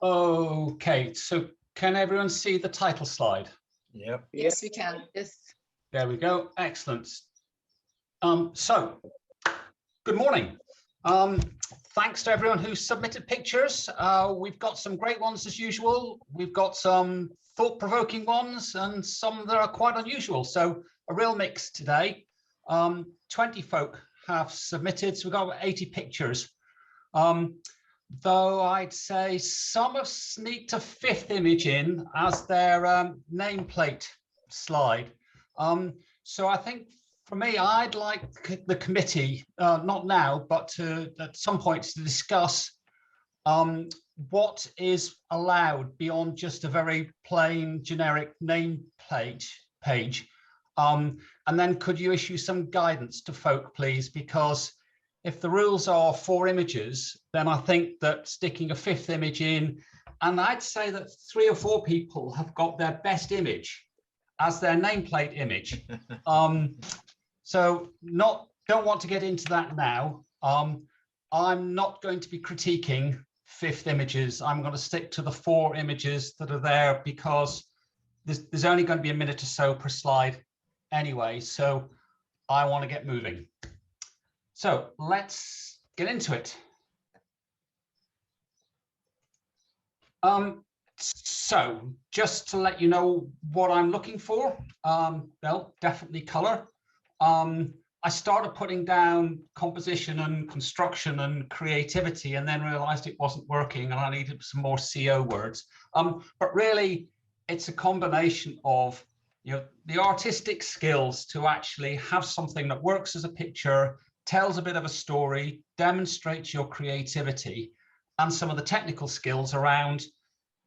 Okay, so can everyone see the title slide? Yep. Yes, we can. Yes. There we go. Excellent. So, good morning. Thanks to everyone who submitted pictures. We've got some great ones as usual. We've got some thought-provoking ones and some that are quite unusual. So a real mix today. 20 folk have submitted, so we've got 80 pictures. Though I'd say some have sneaked a fifth image in as their nameplate slide. So I think for me, I'd like the committee, not now, but at some point to discuss what is allowed beyond just a very plain generic nameplate page. And then could you issue some guidance to folk, please? Because if the rules are 4 images, then I think that sticking a fifth image in, and I'd say that 3 or 4 people have got their best image as their nameplate image. So don't want to get into that now. I'm not going to be critiquing fifth images. I'm going to stick to the 4 images that are there because there's only going to be a minute or so per slide anyway. So I want to get moving. So let's get into it. So just to let you know what I'm looking for, well, definitely color. I started putting down composition and construction and creativity and then realized it wasn't working and I needed some more CO words. But really, it's a combination of the artistic skills to actually have something that works as a picture, tells a bit of a story, demonstrates your creativity, and some of the technical skills around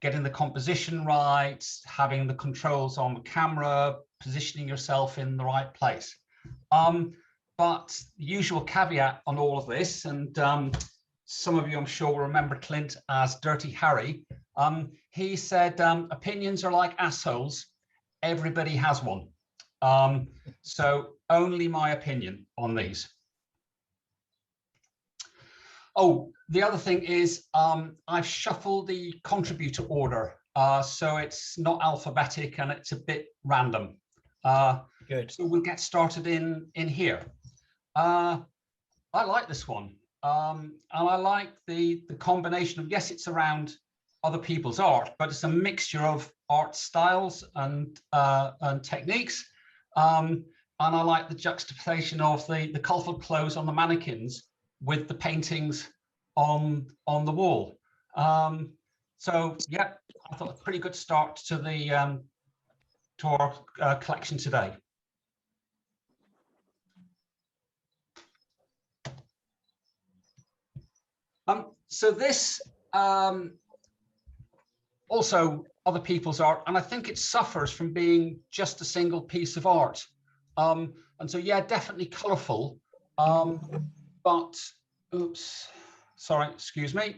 getting the composition right, having the controls on the camera, positioning yourself in the right place. But the usual caveat on all of this, and some of you I'm sure will remember Clint as Dirty Harry, he said, opinions are like assholes, everybody has one. So only my opinion on these. Oh, the other thing is I've shuffled the contributor order, so it's not alphabetic and it's a bit random. Good. So we'll get started in here. I like this one, and I like the combination of, yes, it's around other people's art, but it's a mixture of art styles and techniques. And I like the juxtaposition of the colourful clothes on the mannequins with the paintings on the wall. So yeah, I thought a pretty good start to the to our collection today. So this also other people's art, and I think it suffers from being just a single piece of art. And so yeah, definitely colourful, but oops, sorry, excuse me.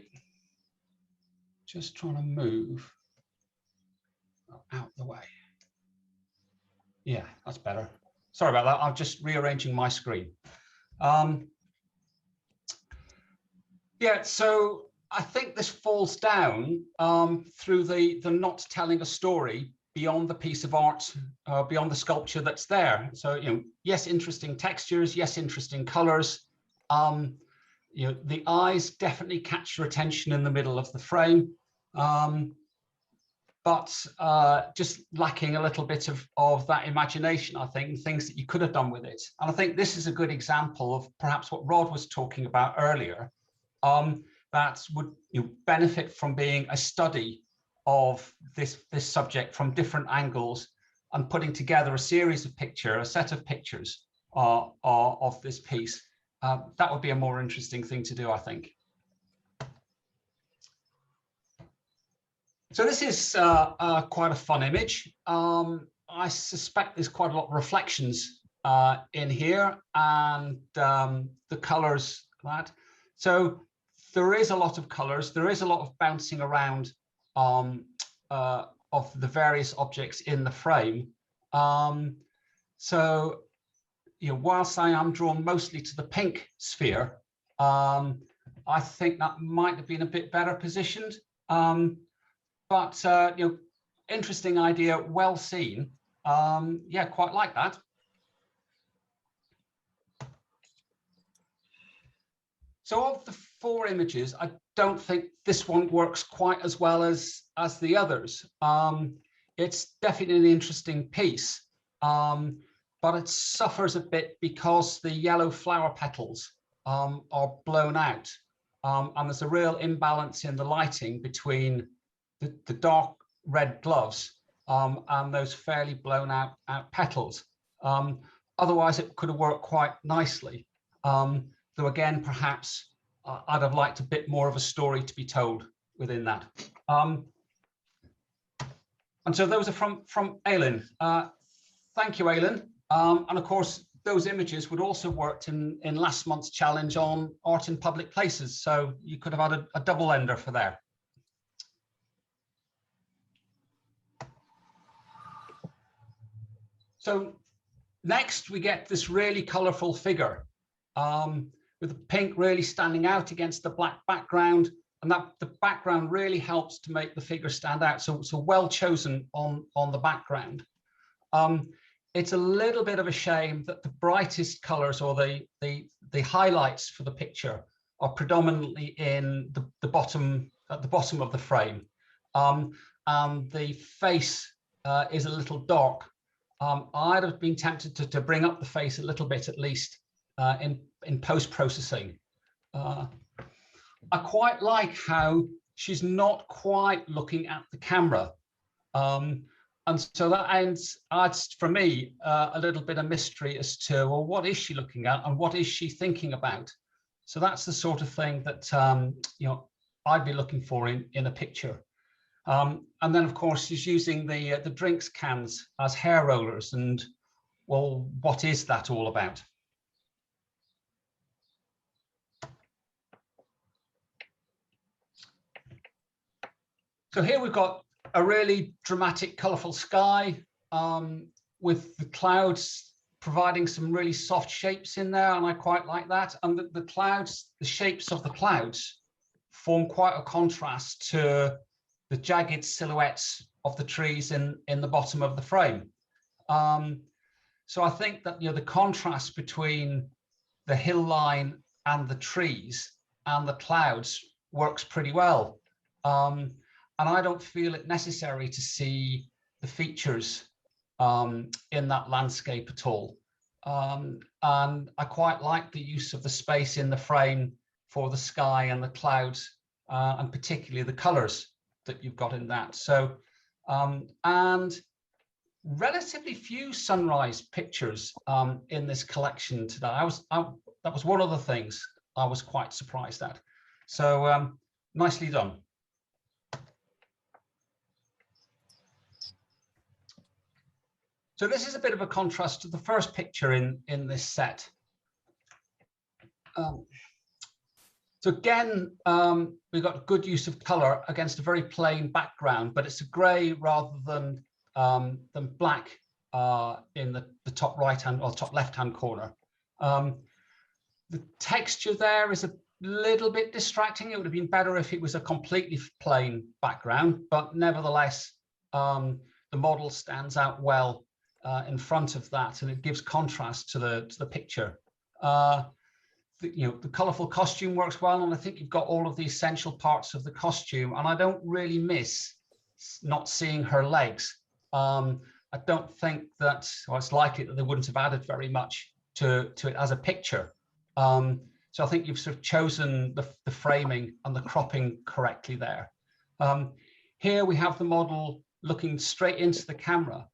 Just trying to move out the way. Yeah, that's better. Sorry about that. I'm just rearranging my screen. Yeah, so I think this falls down through the not telling a story beyond the piece of art, beyond the sculpture that's there. So, yes, interesting textures, yes, interesting colors. The eyes definitely catch your attention in the middle of the frame, but just lacking a little bit of that imagination, I think, things that you could have done with it. And I think this is a good example of perhaps what Rod was talking about earlier, that would benefit from being a study of this subject from different angles and putting together a series of pictures, a set of pictures of this piece. That would be a more interesting thing to do, I think. So this is quite a fun image. I suspect there's quite a lot of reflections in here, and the colors that. So there is a lot of colors. There is a lot of bouncing around of the various objects in the frame. So whilst I am drawn mostly to the pink sphere, I think that might have been a bit better positioned. but you know, interesting idea, well seen. Yeah, quite like that. So of the 4 images, I don't think this one works quite as well as the others. It's definitely an interesting piece, but it suffers a bit because the yellow flower petals are blown out, and there's a real imbalance in the lighting between the dark red gloves and those fairly blown out petals. Otherwise, it could have worked quite nicely. Though again, perhaps I'd have liked a bit more of a story to be told within that. And so those are from Aileen. Thank you, Aileen. And of course, those images would also worked in last month's challenge on art in public places. So you could have had a double ender for there. So next we get this really colorful figure. With the pink really standing out against the black background, and that the background really helps to make the figure stand out. So well chosen on the background. It's a little bit of a shame that the brightest colors or the highlights for the picture are predominantly in the bottom, at the bottom of the frame, and the face is a little dark. I'd have been tempted to bring up the face a little bit at least in post-processing. I quite like how she's not quite looking at the camera. And so that adds for me a little bit of mystery as to, well, what is she looking at and what is she thinking about? So that's the sort of thing that you know, I'd be looking for in a picture. And then of course she's using the drinks cans as hair rollers, and well, what is that all about? So here we've got a really dramatic, colorful sky with the clouds providing some really soft shapes in there, and I quite like that. And the clouds, the shapes of the clouds form quite a contrast to the jagged silhouettes of the trees in the bottom of the frame. So I think that, you know, the contrast between the hill line and the trees and the clouds works pretty well. And I don't feel it necessary to see the features in that landscape at all. And I quite like the use of the space in the frame for the sky and the clouds, and particularly the colors that you've got in that. So, and relatively few sunrise pictures in this collection today. That was one of the things I was quite surprised at. So nicely done. So this is a bit of a contrast to the first picture in this set. So again, we've got good use of color against a very plain background, but it's a gray rather than black in the top right hand or top left hand corner. The texture there is a little bit distracting. It would have been better if it was a completely plain background, but nevertheless, the model stands out well in front of that, and it gives contrast to the picture. You know, the colorful costume works well, and I think you've got all of the essential parts of the costume, and I don't really miss not seeing her legs. I don't think that, well, it's likely that they wouldn't have added very much to it as a picture. So I think you've sort of chosen the framing and the cropping correctly there. Here we have the model looking straight into the camera,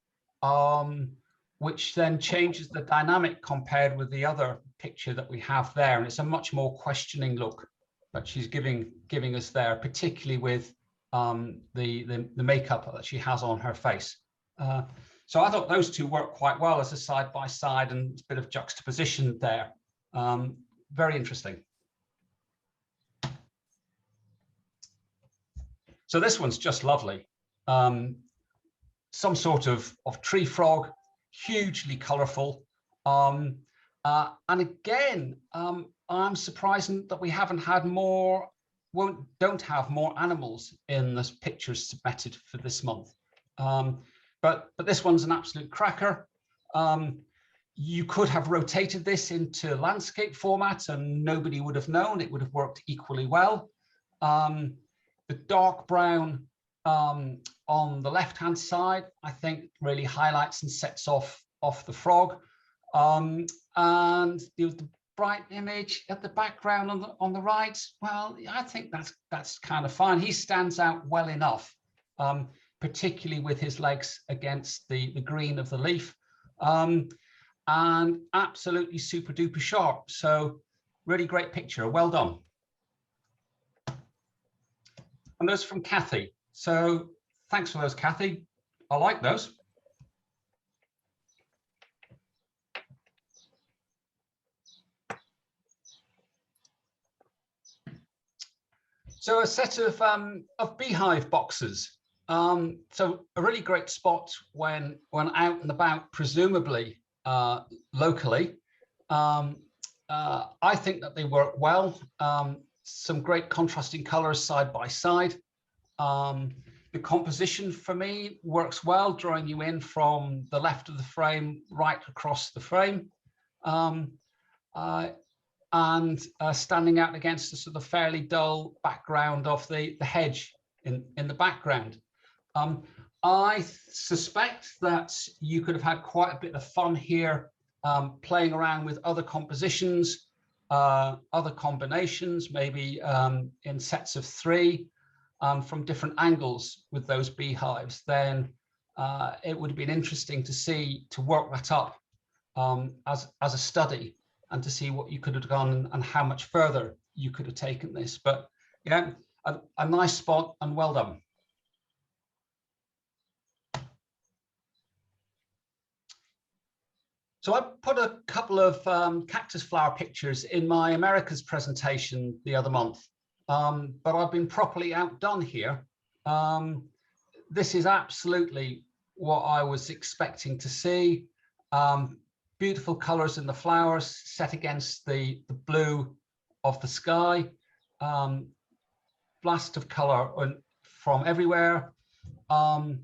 which then changes the dynamic compared with the other picture that we have there. And it's a much more questioning look that she's giving us there, particularly with the makeup that she has on her face. So I thought those two work quite well as a side by side, and a bit of juxtaposition there. Very interesting. So this one's just lovely. Some sort of tree frog, hugely colorful. And again, I'm surprised that we haven't had more don't have more animals in the pictures submitted for this month. But this one's an absolute cracker. You could have rotated this into landscape format and nobody would have known. It would have worked equally well. The dark brown on the left-hand side, I think, really highlights and sets off the frog. And the bright image at the background on the right, well, I think that's kind of fine. He stands out well enough, particularly with his legs against the green of the leaf, and absolutely super duper sharp. So really great picture, well done. And those from Kathy. So thanks for those, Kathy. I like those. So a set of beehive boxes. So a really great spot when out and about, presumably locally. I think that they work well. Some great contrasting colors side by side. The composition for me works well, drawing you in from the left of the frame right across the frame. And standing out against the sort of fairly dull background of the hedge in the background. I suspect that you could have had quite a bit of fun here, playing around with other compositions, other combinations, maybe in sets of 3 from different angles with those beehives. Then it would have been interesting to work that up as a study, and to see what you could have done and how much further you could have taken this. But yeah, a nice spot and well done. So I put a couple of cactus flower pictures in my Americas presentation the other month, but I've been properly outdone here. This is absolutely what I was expecting to see. Beautiful colors in the flowers set against the blue of the sky. Blast of color from everywhere. I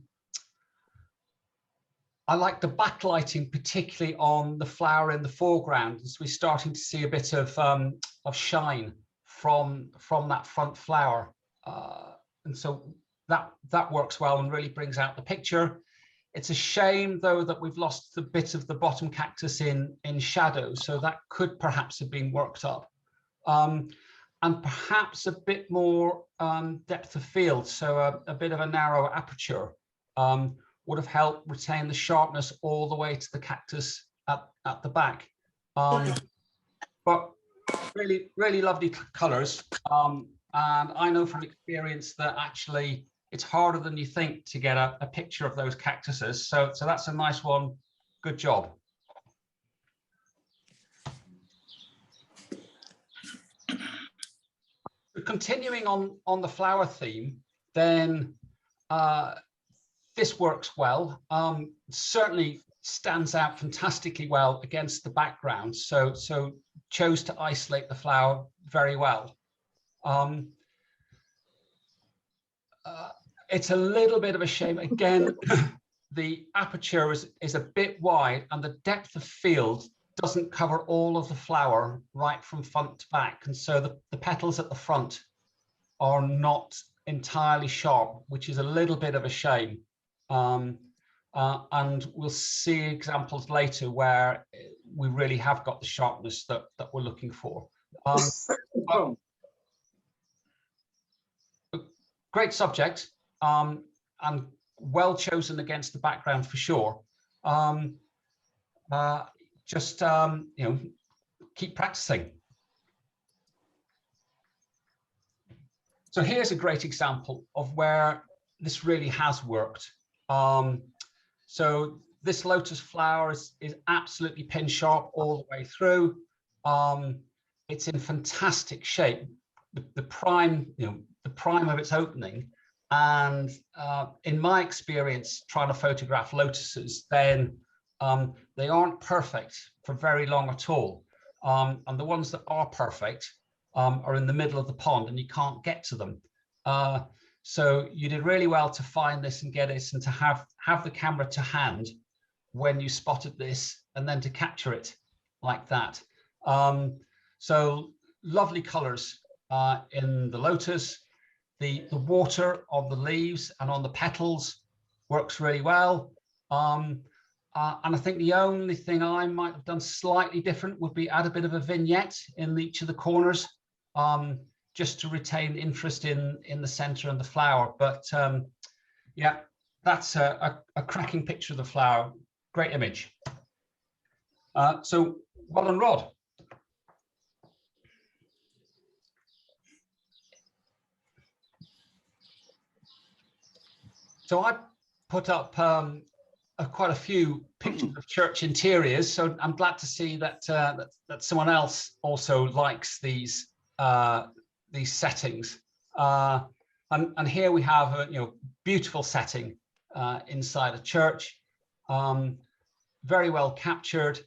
like the backlighting, particularly on the flower in the foreground, as we're starting to see a bit of shine from that front flower, and so that works well and really brings out the picture. It's a shame, though, that we've lost a bit of the bottom cactus in shadow, so that could perhaps have been worked up. And perhaps a bit more depth of field, so a bit of a narrower aperture would have helped retain the sharpness all the way to the cactus at the back. But really, really lovely colors. And I know from experience that actually it's harder than you think to get a picture of those cactuses. So that's a nice one. Good job. Continuing on the flower theme, then this works well. Certainly stands out fantastically well against the background. So chose to isolate the flower very well. It's a little bit of a shame. Again, the aperture is a bit wide and the depth of field doesn't cover all of the flower right from front to back. And so the petals at the front are not entirely sharp, which is a little bit of a shame. And we'll see examples later where we really have got the sharpness that we're looking for. Great subject, and well chosen against the background for sure. Just you know, keep practicing. So here's a great example of where this really has worked. So this lotus flower is absolutely pin sharp all the way through. It's in fantastic shape. The prime, you know, the prime of its opening. And in my experience, trying to photograph lotuses, then they aren't perfect for very long at all. And the ones that are perfect are in the middle of the pond and you can't get to them. So you did really well to find this and get it, and to have the camera to hand when you spotted this, and then to capture it like that. So lovely colors in the lotus. The water on the leaves and on the petals works really well. And I think the only thing I might have done slightly different would be add a bit of a vignette in each of the corners, just to retain interest in the center and the flower. But yeah, that's a cracking picture of the flower. Great image. So well done, Rod. So I put up quite a few pictures of church interiors. So I'm glad to see that that someone else also likes these settings. And here we have a beautiful setting inside a church, very well captured,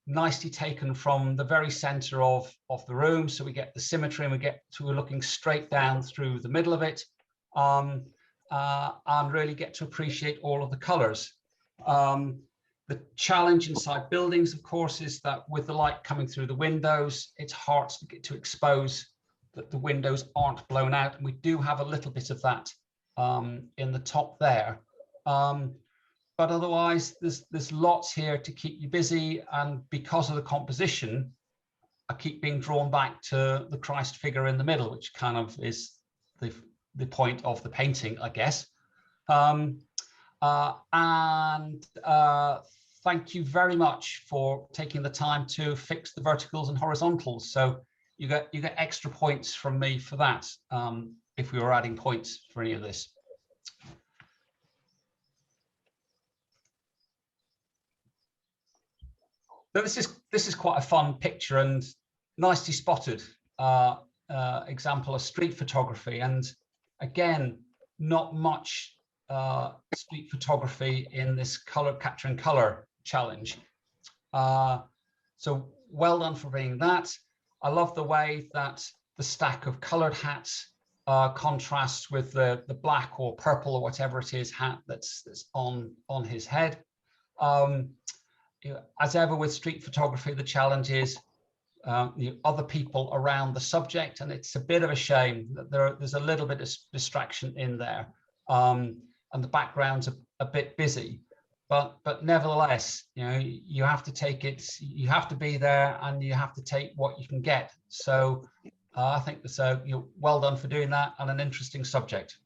nicely taken from the very center of the room. So we get the symmetry, and we're looking straight down through the middle of it. And really get to appreciate all of the colors. The challenge inside buildings, of course, is that with the light coming through the windows, it's hard to get to expose that the windows aren't blown out. And we do have a little bit of that in the top there. But otherwise, there's lots here to keep you busy. And because of the composition, I keep being drawn back to the Christ figure in the middle, which kind of is the point of the painting, I guess. Thank you very much for taking the time to fix the verticals and horizontals. So you get extra points from me for that, if we were adding points for any of this. So this is quite a fun picture and nicely spotted example of street photography. And again, not much street photography in this capturing color challenge. So well done for bringing that. I love the way that the stack of colored hats contrasts with the black or purple or whatever it is hat that's on his head. As ever with street photography, the challenge is other people around the subject, and it's a bit of a shame that there's a little bit of distraction in there, and the background's a bit busy, but nevertheless, you have to take it, you have to be there, and you have to take what you can get. So I think that's well done for doing that, and an interesting subject.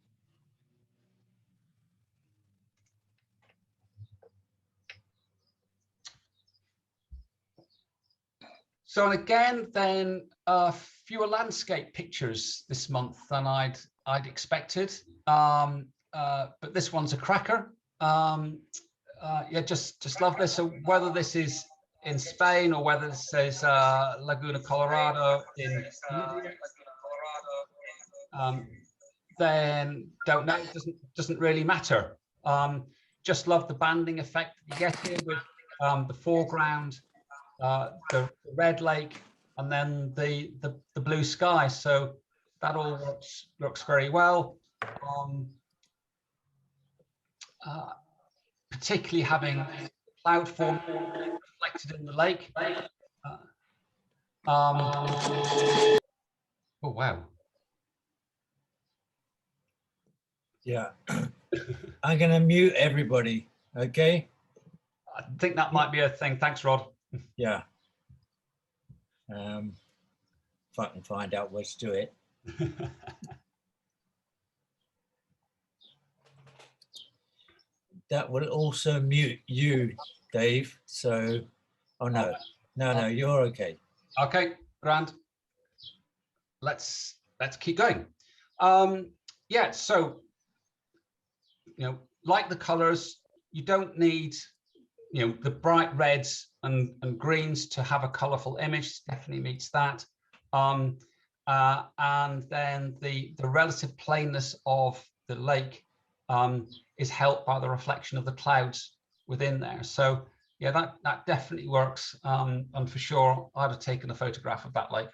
So, and again, then fewer landscape pictures this month than I'd expected, but this one's a cracker. Yeah, just love this. So whether this is in Spain or whether this is Laguna Colorado in then don't know. It doesn't really matter. Just love the banding effect you get here with the foreground, the red lake, and then the blue sky. So that all works very well. Particularly having cloud form reflected in the lake. Oh wow. Yeah. I'm going to mute everybody. Okay. I think that might be a thing. Thanks, Rod. Yeah. If I can find out where to do it. That will also mute you, Dave. So, oh no, no, you're okay. Okay, grand. Let's keep going. Yeah, so like the colors, you don't need the bright reds and greens to have a colorful image. It definitely meets that. And then the relative plainness of the lake is helped by the reflection of the clouds within there. So yeah, that definitely works. And for sure, I'd have taken a photograph of that lake.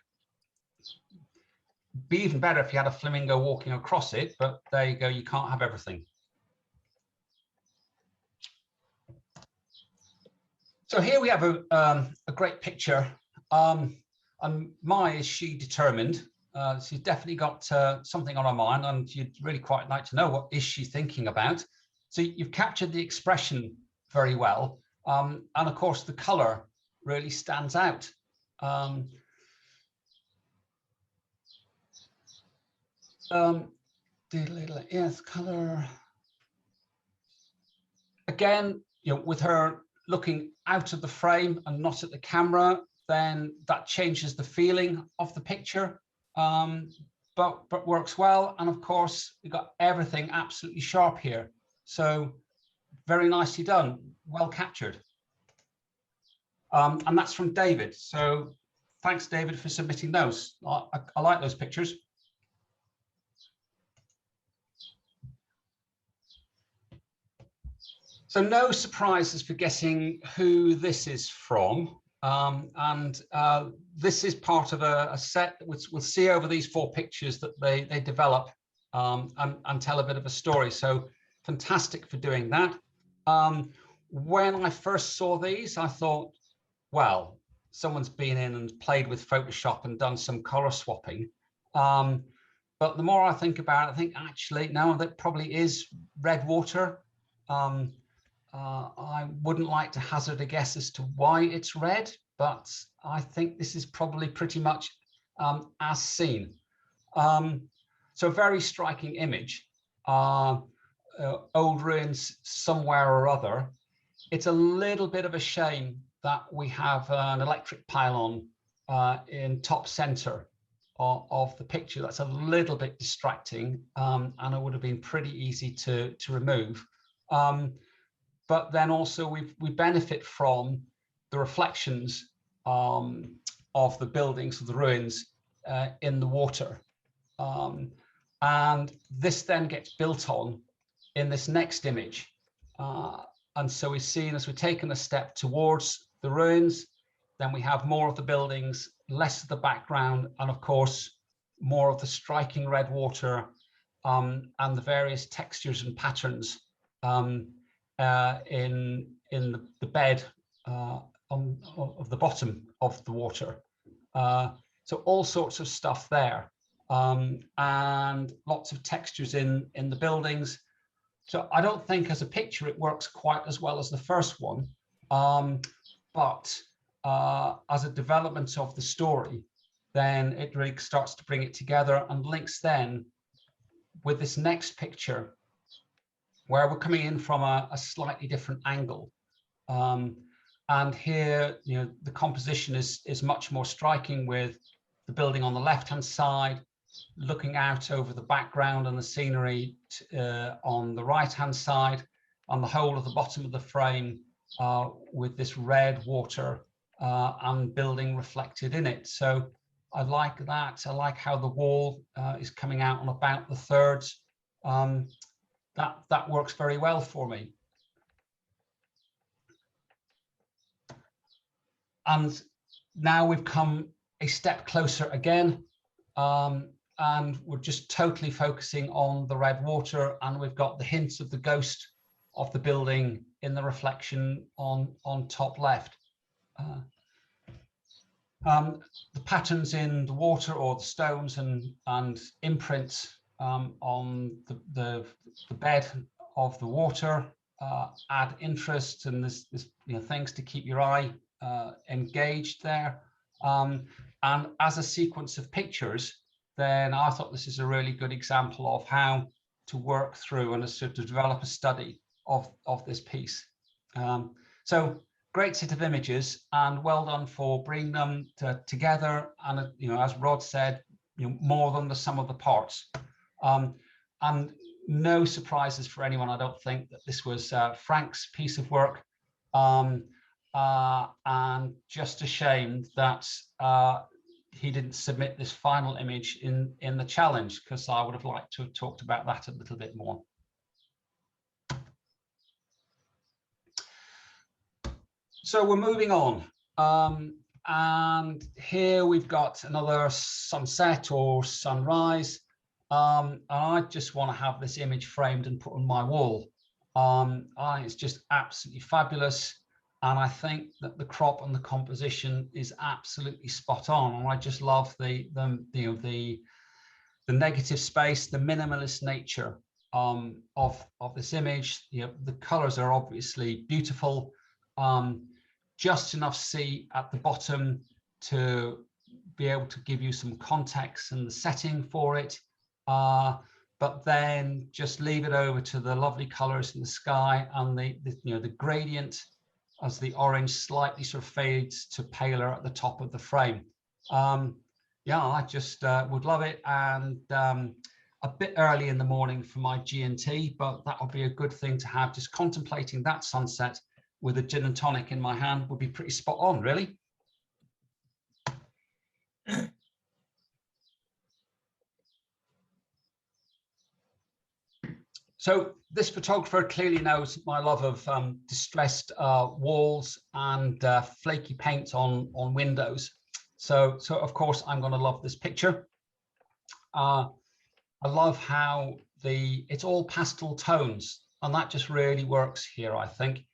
be even better if you had a flamingo walking across it, but there you go, you can't have everything. So here we have a great picture, and Mai, is she determined? She's definitely got something on her mind, and you'd really quite like to know what is she thinking about. So you've captured the expression very well, and of course the color really stands out. Yes, color. Again, with her looking out of the frame and not at the camera, then that changes the feeling of the picture, but works well. And of course, we got everything absolutely sharp here. So very nicely done, well captured. And that's from David. So thanks, David, for submitting those. I like those pictures. So no surprises for guessing who this is from. This is part of a set that we'll see over these 4 pictures that they develop and tell a bit of a story. So fantastic for doing that. When I first saw these, I thought, well, someone's been in and played with Photoshop and done some color swapping. But the more I think about it, I think actually, no, that probably is red water. I wouldn't like to hazard a guess as to why it's red, but I think this is probably pretty much as seen. So very striking image. Old ruins somewhere or other. It's a little bit of a shame that we have an electric pylon in top center of the picture. That's a little bit distracting, and it would have been pretty easy to remove. But then also we benefit from the reflections of the buildings, of the ruins in the water. And this then gets built on in this next image. And so we've seen, as we've taken a step towards the ruins, then we have more of the buildings, less of the background, and of course, more of the striking red water and the various textures and patterns in the bed of the bottom of the water. So all sorts of stuff there, and lots of textures in the buildings. So I don't think as a picture it works quite as well as the first one, but as a development of the story, then it really starts to bring it together and links then with this next picture, where we're coming in from a slightly different angle. And here, the composition is much more striking, with the building on the left-hand side, looking out over the background and the scenery on the right-hand side, on the whole of the bottom of the frame with this red water and building reflected in it. So I like that. I like how the wall is coming out on about the thirds. That works very well for me. And now we've come a step closer again, and we're just totally focusing on the red water, and we've got the hints of the ghost of the building in the reflection on top left. The patterns in the water, or the stones and imprints on the bed of the water add interest, and there's things to keep your eye engaged there. And as a sequence of pictures, then I thought this is a really good example of how to work through and to develop a study of this piece. So great set of images, and well done for bringing them together. And as Rod said, more than the sum of the parts. And no surprises for anyone, I don't think, that this was Frank's piece of work. And just a shame that he didn't submit this final image in the challenge, because I would have liked to have talked about that a little bit more. So we're moving on, And here we've got another sunset or sunrise. And I just want to have this image framed and put on my wall. It's just absolutely fabulous. And I think that the crop and the composition is absolutely spot on. And I just love the negative space, the minimalist nature of this image. The colors are obviously beautiful. Just enough sea at the bottom to be able to give you some context and the setting for it. But then just leave it over to the lovely colors in the sky and the gradient as the orange slightly sort of fades to paler at the top of the frame. Yeah, I just would love it. And a bit early in the morning for my G&T, but that would be a good thing to have. Just contemplating that sunset with a gin and tonic in my hand would be pretty spot on, really. So this photographer clearly knows my love of distressed walls and flaky paint on windows. So of course I'm going to love this picture. I love how it's all pastel tones, and that just really works here, I think.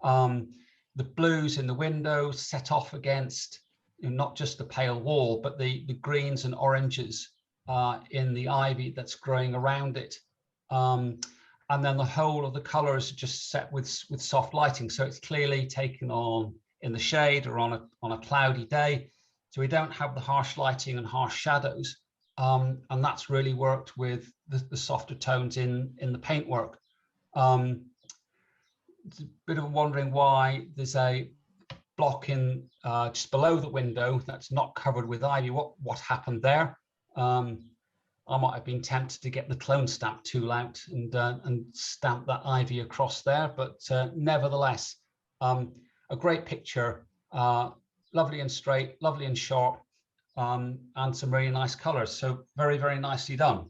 The blues in the window set off against not just the pale wall, but the greens and oranges in the ivy that's growing around it. And then the whole of the colors are just set with soft lighting. So it's clearly taken on in the shade or on a cloudy day. So we don't have the harsh lighting and harsh shadows. And that's really worked with the softer tones in the paintwork. It's a bit of wondering why there's a block in just below the window that's not covered with ivy. What happened there? I might have been tempted to get the clone stamp tool out and stamp that ivy across there, but nevertheless, a great picture, lovely and straight, lovely and sharp, and some really nice colors. So very, very nicely done.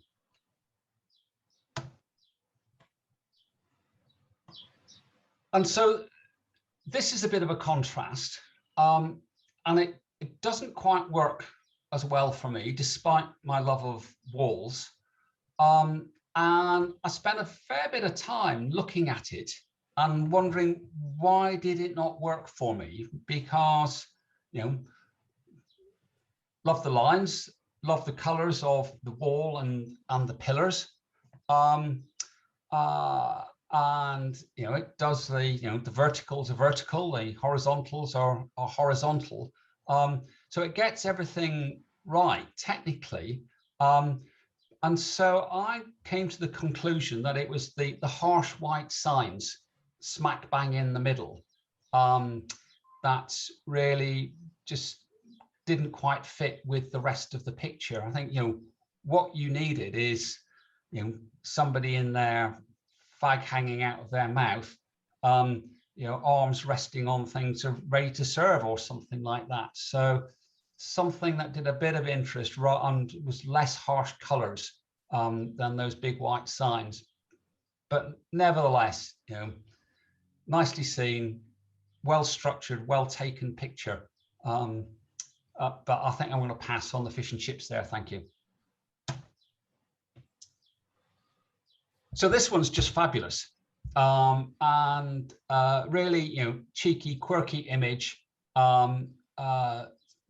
And so this is a bit of a contrast, and it doesn't quite work as well for me, despite my love of walls. And I spent a fair bit of time looking at it and wondering, why did it not work for me? Because, love the lines, love the colors of the wall and the pillars. And it does the verticals are vertical, the horizontals are horizontal. So it gets everything right technically. And so I came to the conclusion that it was the harsh white signs smack bang in the middle that really just didn't quite fit with the rest of the picture. I think, what you needed is, somebody in there, fag hanging out of their mouth, arms resting on things ready to serve or something like that. So something that did a bit of interest and was less harsh colors than those big white signs. But nevertheless, nicely seen, well structured, well taken picture. But I think I'm going to pass on the fish and chips there. Thank you. So this one's just fabulous. And really, cheeky, quirky image.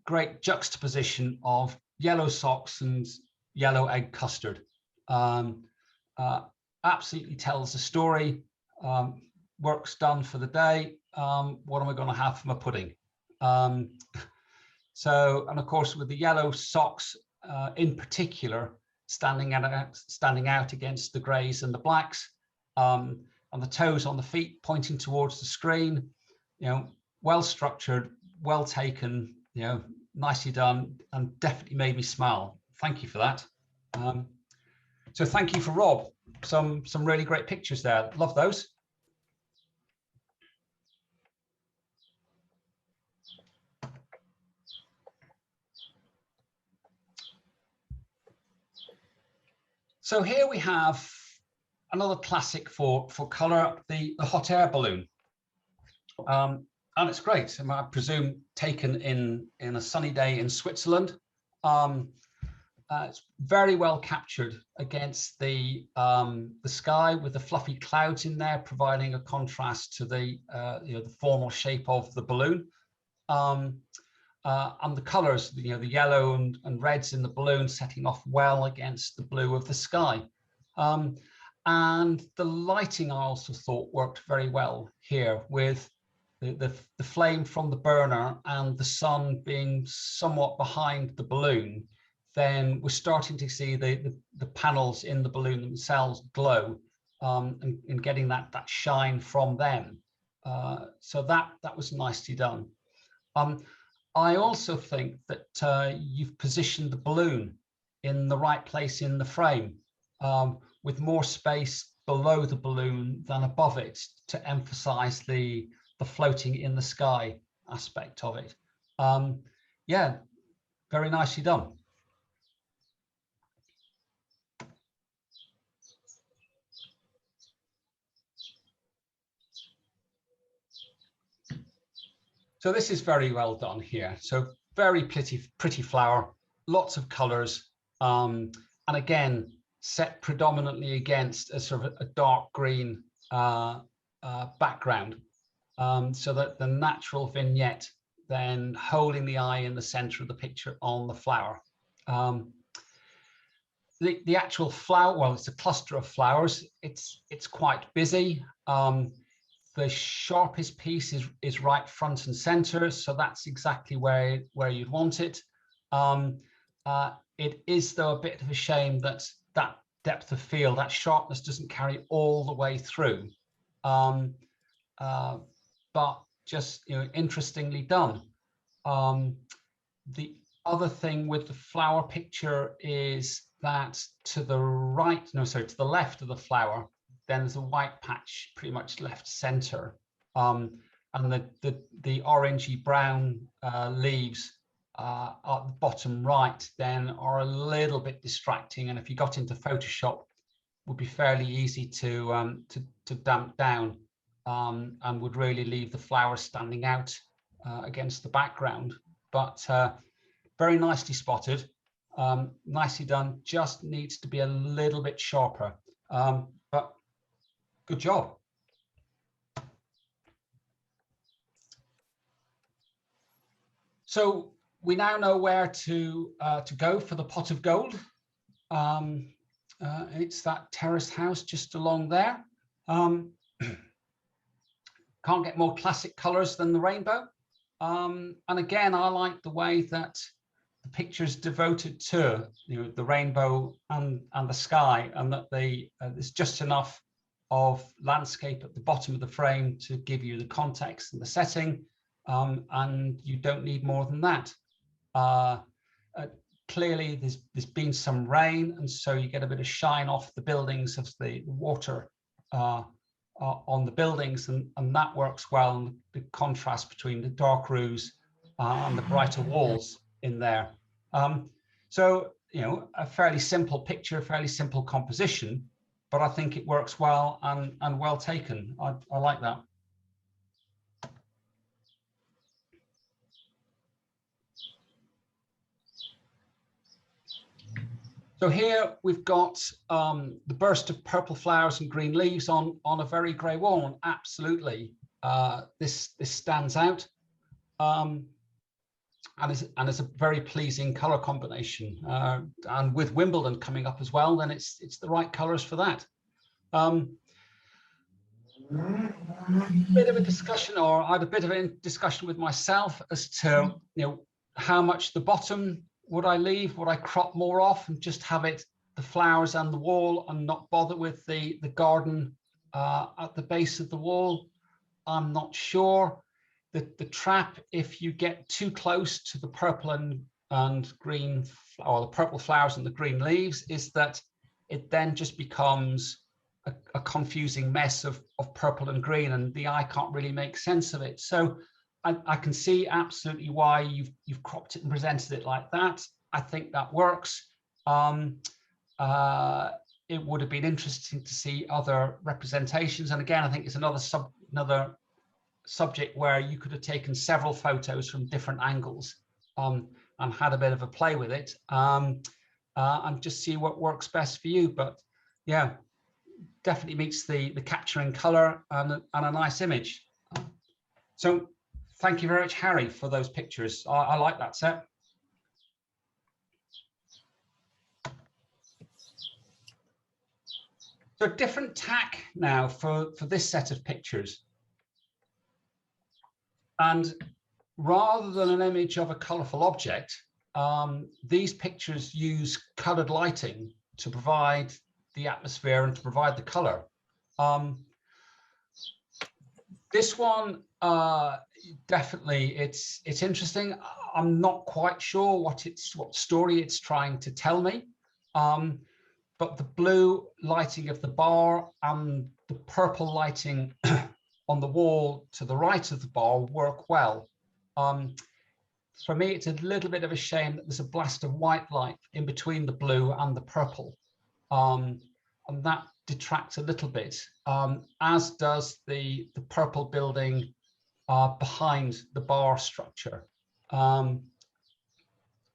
Great juxtaposition of yellow socks and yellow egg custard. Absolutely tells a story. Work's done for the day. What am I going to have for my pudding? So, and of course, with the yellow socks in particular, standing out against the greys and the blacks, and the toes on the feet pointing towards the screen, well structured, well taken, nicely done, and definitely made me smile. Thank you for that. So thank you for Rob. Some really great pictures there. Love those. So here we have another classic for color, the hot air balloon. And it's great. I presume taken in a sunny day in Switzerland. It's very well captured against the sky, with the fluffy clouds in there, providing a contrast to the the formal shape of the balloon. And the colours, the yellow and reds in the balloon setting off well against the blue of the sky. And the lighting, I also thought, worked very well here, with the flame from the burner and the sun being somewhat behind the balloon. Then we're starting to see the panels in the balloon themselves glow, and getting that shine from them. So that was nicely done. I also think that you've positioned the balloon in the right place in the frame, with more space below the balloon than above it, to emphasize the floating in the sky aspect of it. Yeah, very nicely done. So this is very well done here. So very pretty flower, lots of colors, and again, set predominantly against a sort of a dark green background, so that the natural vignette then holding the eye in the center of the picture on the flower. The actual flower, well, it's a cluster of flowers. It's quite busy. The sharpest piece is right front and center, so that's exactly where you'd want it. It is, though, a bit of a shame that that depth of field, that sharpness, doesn't carry all the way through. But just interestingly done. The other thing with the flower picture is that to the left of the flower, then there's a white patch pretty much left center, and the orangey brown leaves at the bottom right then are a little bit distracting, and if you got into Photoshop, would be fairly easy to damp down, and would really leave the flowers standing out against the background. But very nicely spotted, nicely done. Just needs to be a little bit sharper, but good job. So we now know where to go for the pot of gold. It's that terraced house just along there. Can't get more classic colors than the rainbow. And again, I like the way that the picture is devoted to the rainbow and the sky, and that there's just enough of landscape at the bottom of the frame to give you the context and the setting, and you don't need more than that. Clearly there's been some rain, and so you get a bit of shine off the buildings of the water on the buildings, and that works well, and the contrast between the dark roofs and the brighter walls in there. So a fairly simple picture, fairly simple composition, but I think it works well and well taken. I like that. So here we've got the burst of purple flowers and green leaves on a very grey wall, and absolutely this stands out, and it's a very pleasing colour combination. And with Wimbledon coming up as well, then it's the right colours for that. Bit of a discussion, or I had a bit of a discussion with myself as to how much the bottom would I leave, would I crop more off and just have it the flowers and the wall, and not bother with the garden at the base of the wall. I'm not sure. The trap, if you get too close to the purple and green, or the purple flowers and the green leaves, is that it then just becomes a confusing mess of purple and green, and the eye can't really make sense of it. So I can see absolutely why you've cropped it and presented it like that. I think that works. It would have been interesting to see other representations, and again, I think it's another subject where you could have taken several photos from different angles and had a bit of a play with it and just see what works best for you. But yeah, definitely meets the capturing color and a nice image. So thank you very much, Harry, for those pictures. I like that set. So different tack now for this set of pictures. And rather than an image of a colorful object, these pictures use colored lighting to provide the atmosphere and to provide the color. This one, definitely, it's interesting. I'm not quite sure what story it's trying to tell me. But the blue lighting of the bar and the purple lighting on the wall to the right of the bar work well. For me, it's a little bit of a shame that there's a blast of white light in between the blue and the purple. And that detracts a little bit, as does the purple building behind the bar structure.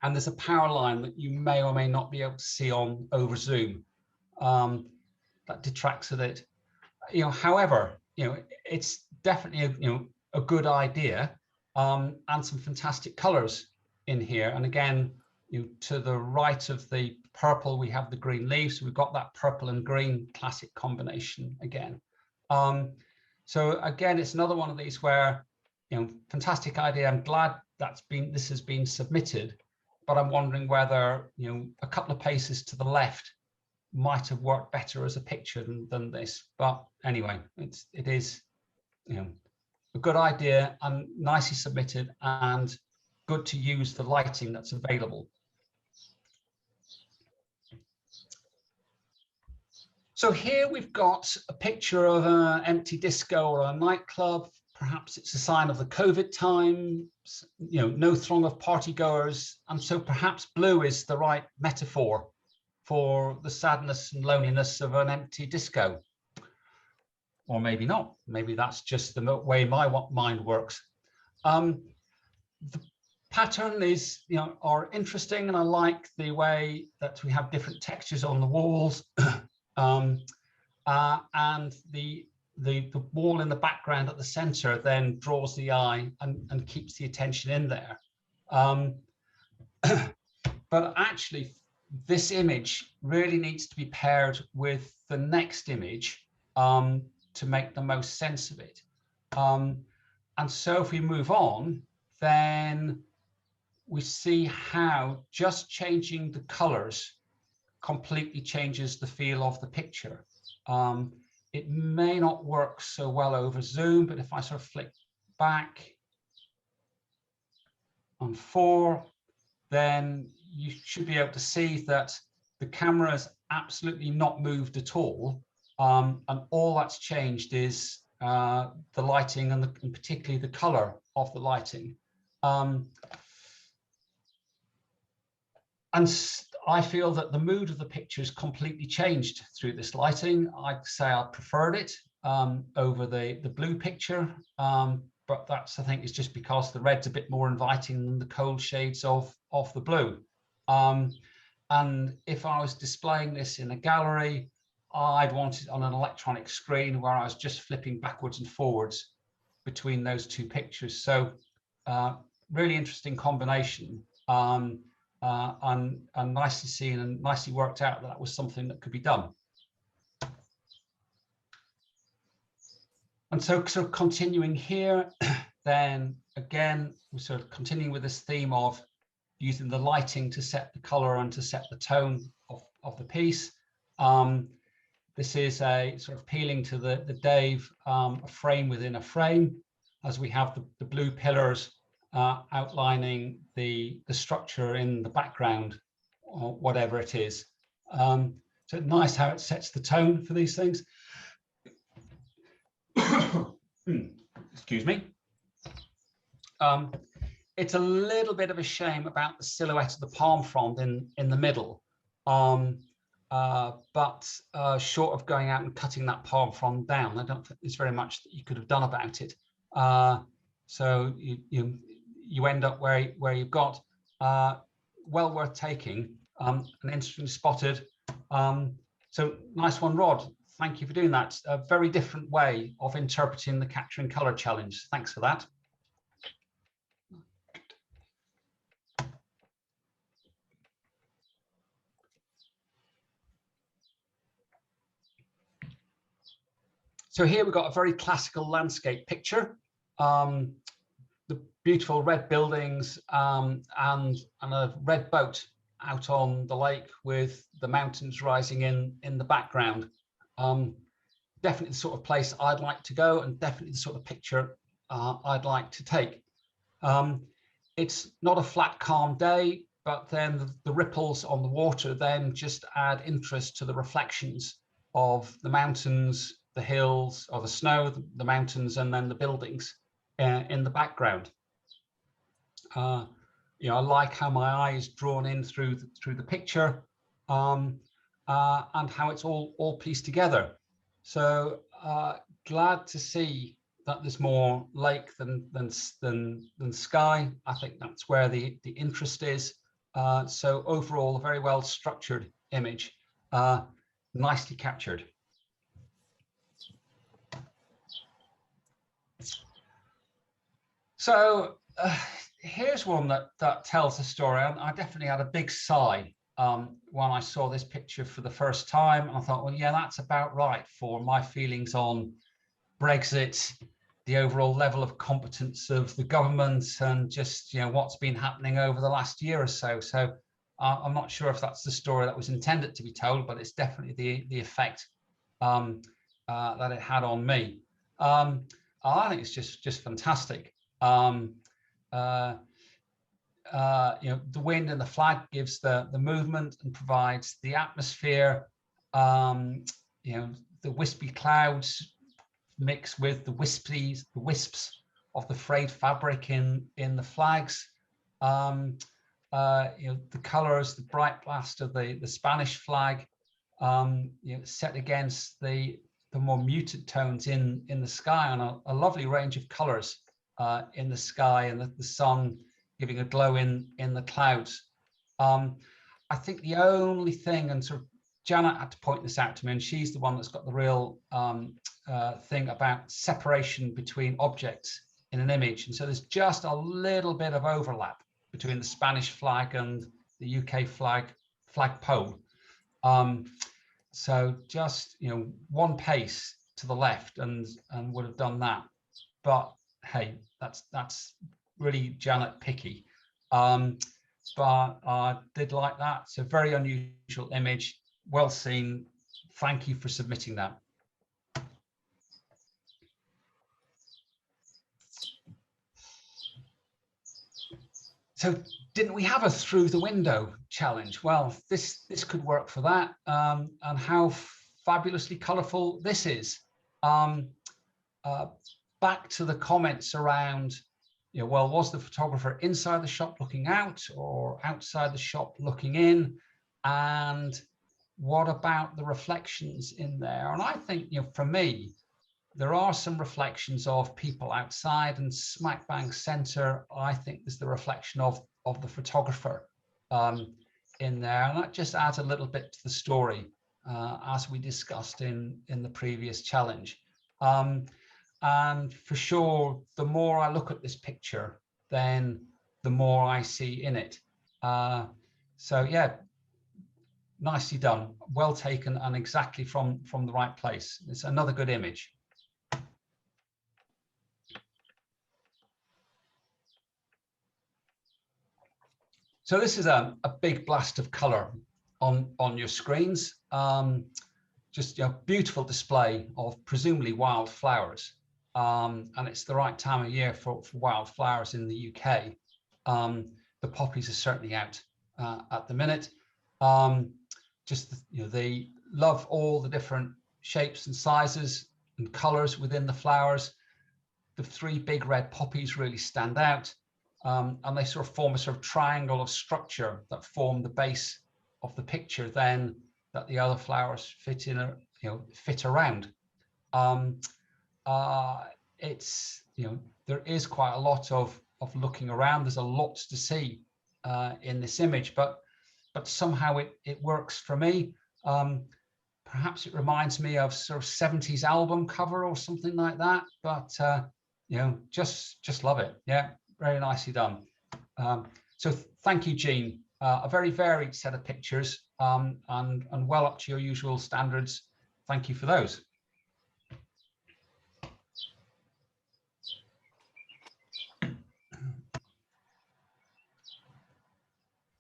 And there's a power line that you may or may not be able to see on over zoom. That detracts a bit. However, it's definitely a good idea, and some fantastic colors in here. And again, to the right of the purple, we have the green leaves. So we've got that purple and green classic combination again. So again, it's another one of these where, fantastic idea. I'm glad this has been submitted. But I'm wondering whether, a couple of paces to the left might have worked better as a picture than this. But anyway, it is, a good idea and nicely submitted and good to use the lighting that's available. So here we've got a picture of an empty disco or a nightclub. Perhaps it's a sign of the COVID times, no throng of partygoers. And so perhaps blue is the right metaphor for the sadness and loneliness of an empty disco. Or maybe not. Maybe that's just the way my mind works. The pattern is, are interesting, and I like the way that we have different textures on the walls, and the wall in the background at the center then draws the eye and keeps the attention in there. But actually, this image really needs to be paired with the next image to make the most sense of it. And so if we move on, then we see how just changing the colors completely changes the feel of the picture. It may not work so well over zoom, but if I sort of flick back on 4, then you should be able to see that the camera is absolutely not moved at all. And all that's changed is the lighting and particularly the color of the lighting. And I feel that the mood of the picture is completely changed through this lighting. I'd say I preferred it over the blue picture, but that's, I think, is just because the red's a bit more inviting than the cold shades of the blue. And if I was displaying this in a gallery, I'd want it on an electronic screen where I was just flipping backwards and forwards between those two pictures. So really interesting combination. And nicely seen and nicely worked out that was something that could be done. And so continuing here, then again, we're sort of continuing with this theme of using the lighting to set the color and to set the tone of the piece. This is a sort of appealing to the Dave, a frame within a frame, as we have the blue pillars outlining the structure in the background, or whatever it is. So it's nice how it sets the tone for these things. Excuse me. It's a little bit of a shame about the silhouette of the palm frond in the middle. But short of going out and cutting that palm frond down, I don't think there's very much that you could have done about it. So you end up where you've got well worth taking, and interestingly spotted. So nice one, Rod. Thank you for doing that. A very different way of interpreting the capturing color challenge. Thanks for that. So here we've got a very classical landscape picture. The beautiful red buildings and a red boat out on the lake with the mountains rising in the background. Definitely the sort of place I'd like to go, and definitely the sort of picture I'd like to take. It's not a flat, calm day, but then the ripples on the water then just add interest to the reflections of the mountains, the hills, or the snow, the mountains, and then the buildings in the background. I like how my eye is drawn in through the picture, and how it's all pieced together. So glad to see that there's more lake than sky. I think that's where the interest is. So overall, a very well structured image, nicely captured. So here's one that tells a story. I definitely had a big sigh when I saw this picture for the first time. I thought, well, yeah, that's about right for my feelings on Brexit, the overall level of competence of the government, and just what's been happening over the last year or so. So I'm not sure if that's the story that was intended to be told, but it's definitely the effect that it had on me. I think it's just fantastic. The wind and the flag gives the movement and provides the atmosphere. The wispy clouds mix with the wisps of the frayed fabric in the flags. The colors, the bright blast of the Spanish flag, set against the more muted tones in the sky, and a lovely range of colors in the sky, and the sun giving a glow in the clouds. I think the only thing, and sort of Janet had to point this out to me, and she's the one that's got the real thing about separation between objects in an image. And so there's just a little bit of overlap between the Spanish flag and the UK flagpole. So just one pace to the left and would have done that. But hey, that's really Janet picky. But I did like that. It's a very unusual image. Well seen. Thank you for submitting that. So didn't we have a through the window challenge? Well, this could work for that. And how fabulously colorful this is. Back to the comments around, well, was the photographer inside the shop looking out or outside the shop looking in? And what about the reflections in there? And I think, for me, there are some reflections of people outside, and smack bang center, I think there's the reflection of the photographer in there. And that just adds a little bit to the story, as we discussed in the previous challenge. And for sure, the more I look at this picture, then the more I see in it. So yeah, nicely done, well taken, and exactly from the right place. It's another good image. So this is a big blast of color on your screens. Just a beautiful display of presumably wild flowers. And it's the right time of year for wildflowers in the UK. The poppies are certainly out at the minute. They love all the different shapes and sizes and colors within the flowers. The three big red poppies really stand out, and they sort of form a sort of triangle of structure that form the base of the picture, then that the other flowers fit around. It's there is quite a lot of looking around. There's a lot to see in this image, but somehow it works for me. Perhaps it reminds me of sort of 70s album cover or something like that, but just love it. Yeah, very nicely done. So thank you, Jean. A very varied set of pictures, and well up to your usual standards. Thank you for those.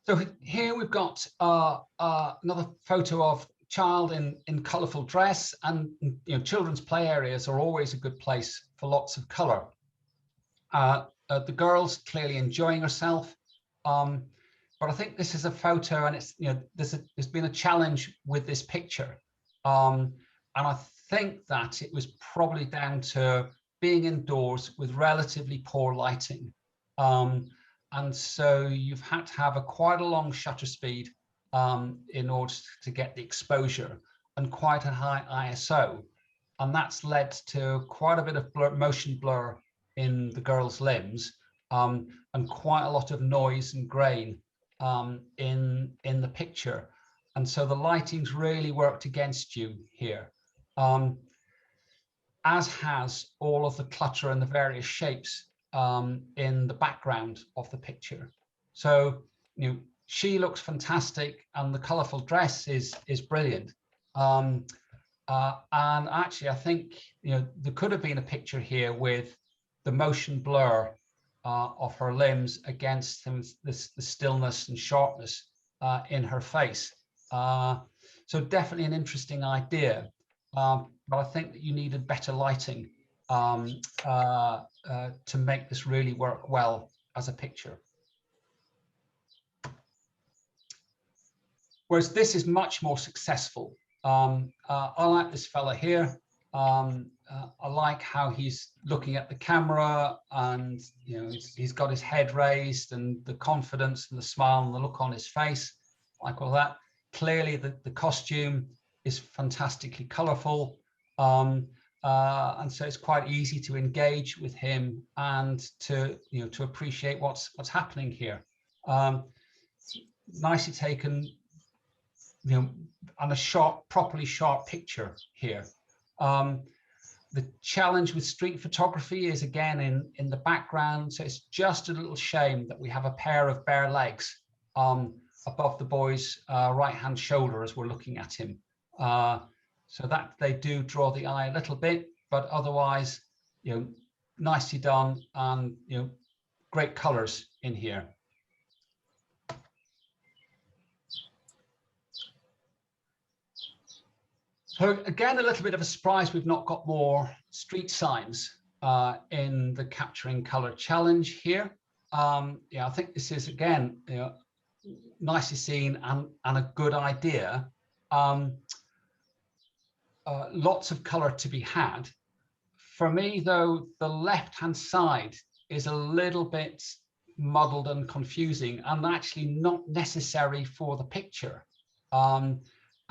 So here we've got another photo of child in colourful dress, and children's play areas are always a good place for lots of colour. The girl's clearly enjoying herself, but I think this is a photo, and it's there's been a challenge with this picture, and I think that it was probably down to being indoors with relatively poor lighting. And so you've had to have quite a long shutter speed in order to get the exposure, and quite a high ISO. And that's led to quite a bit of motion blur in the girl's limbs, and quite a lot of noise and grain in the picture. And so the lighting's really worked against you here, as has all of the clutter and the various shapes in the background of the picture. So she looks fantastic, and the colourful dress is brilliant. And actually, I think there could have been a picture here with the motion blur of her limbs against the stillness and sharpness in her face. So definitely an interesting idea, but I think that you needed better lighting to make this really work well as a picture. Whereas this is much more successful. I like this fella here. I like how he's looking at the camera, and he's got his head raised, and the confidence and the smile and the look on his face, like all that. Clearly the costume is fantastically colorful, and so it's quite easy to engage with him and to appreciate what's happening here. Nicely taken, and a properly sharp picture here. The challenge with street photography is again in the background, so it's just a little shame that we have a pair of bare legs above the boy's right hand shoulder as we're looking at him. So that they do draw the eye a little bit, but otherwise, nicely done, and great colors in here. So again, a little bit of a surprise, we've not got more street signs in the Capturing Color Challenge here. I think this is, again, nicely seen and a good idea. Lots of color to be had. For me, though, the left-hand side is a little bit muddled and confusing, and actually not necessary for the picture.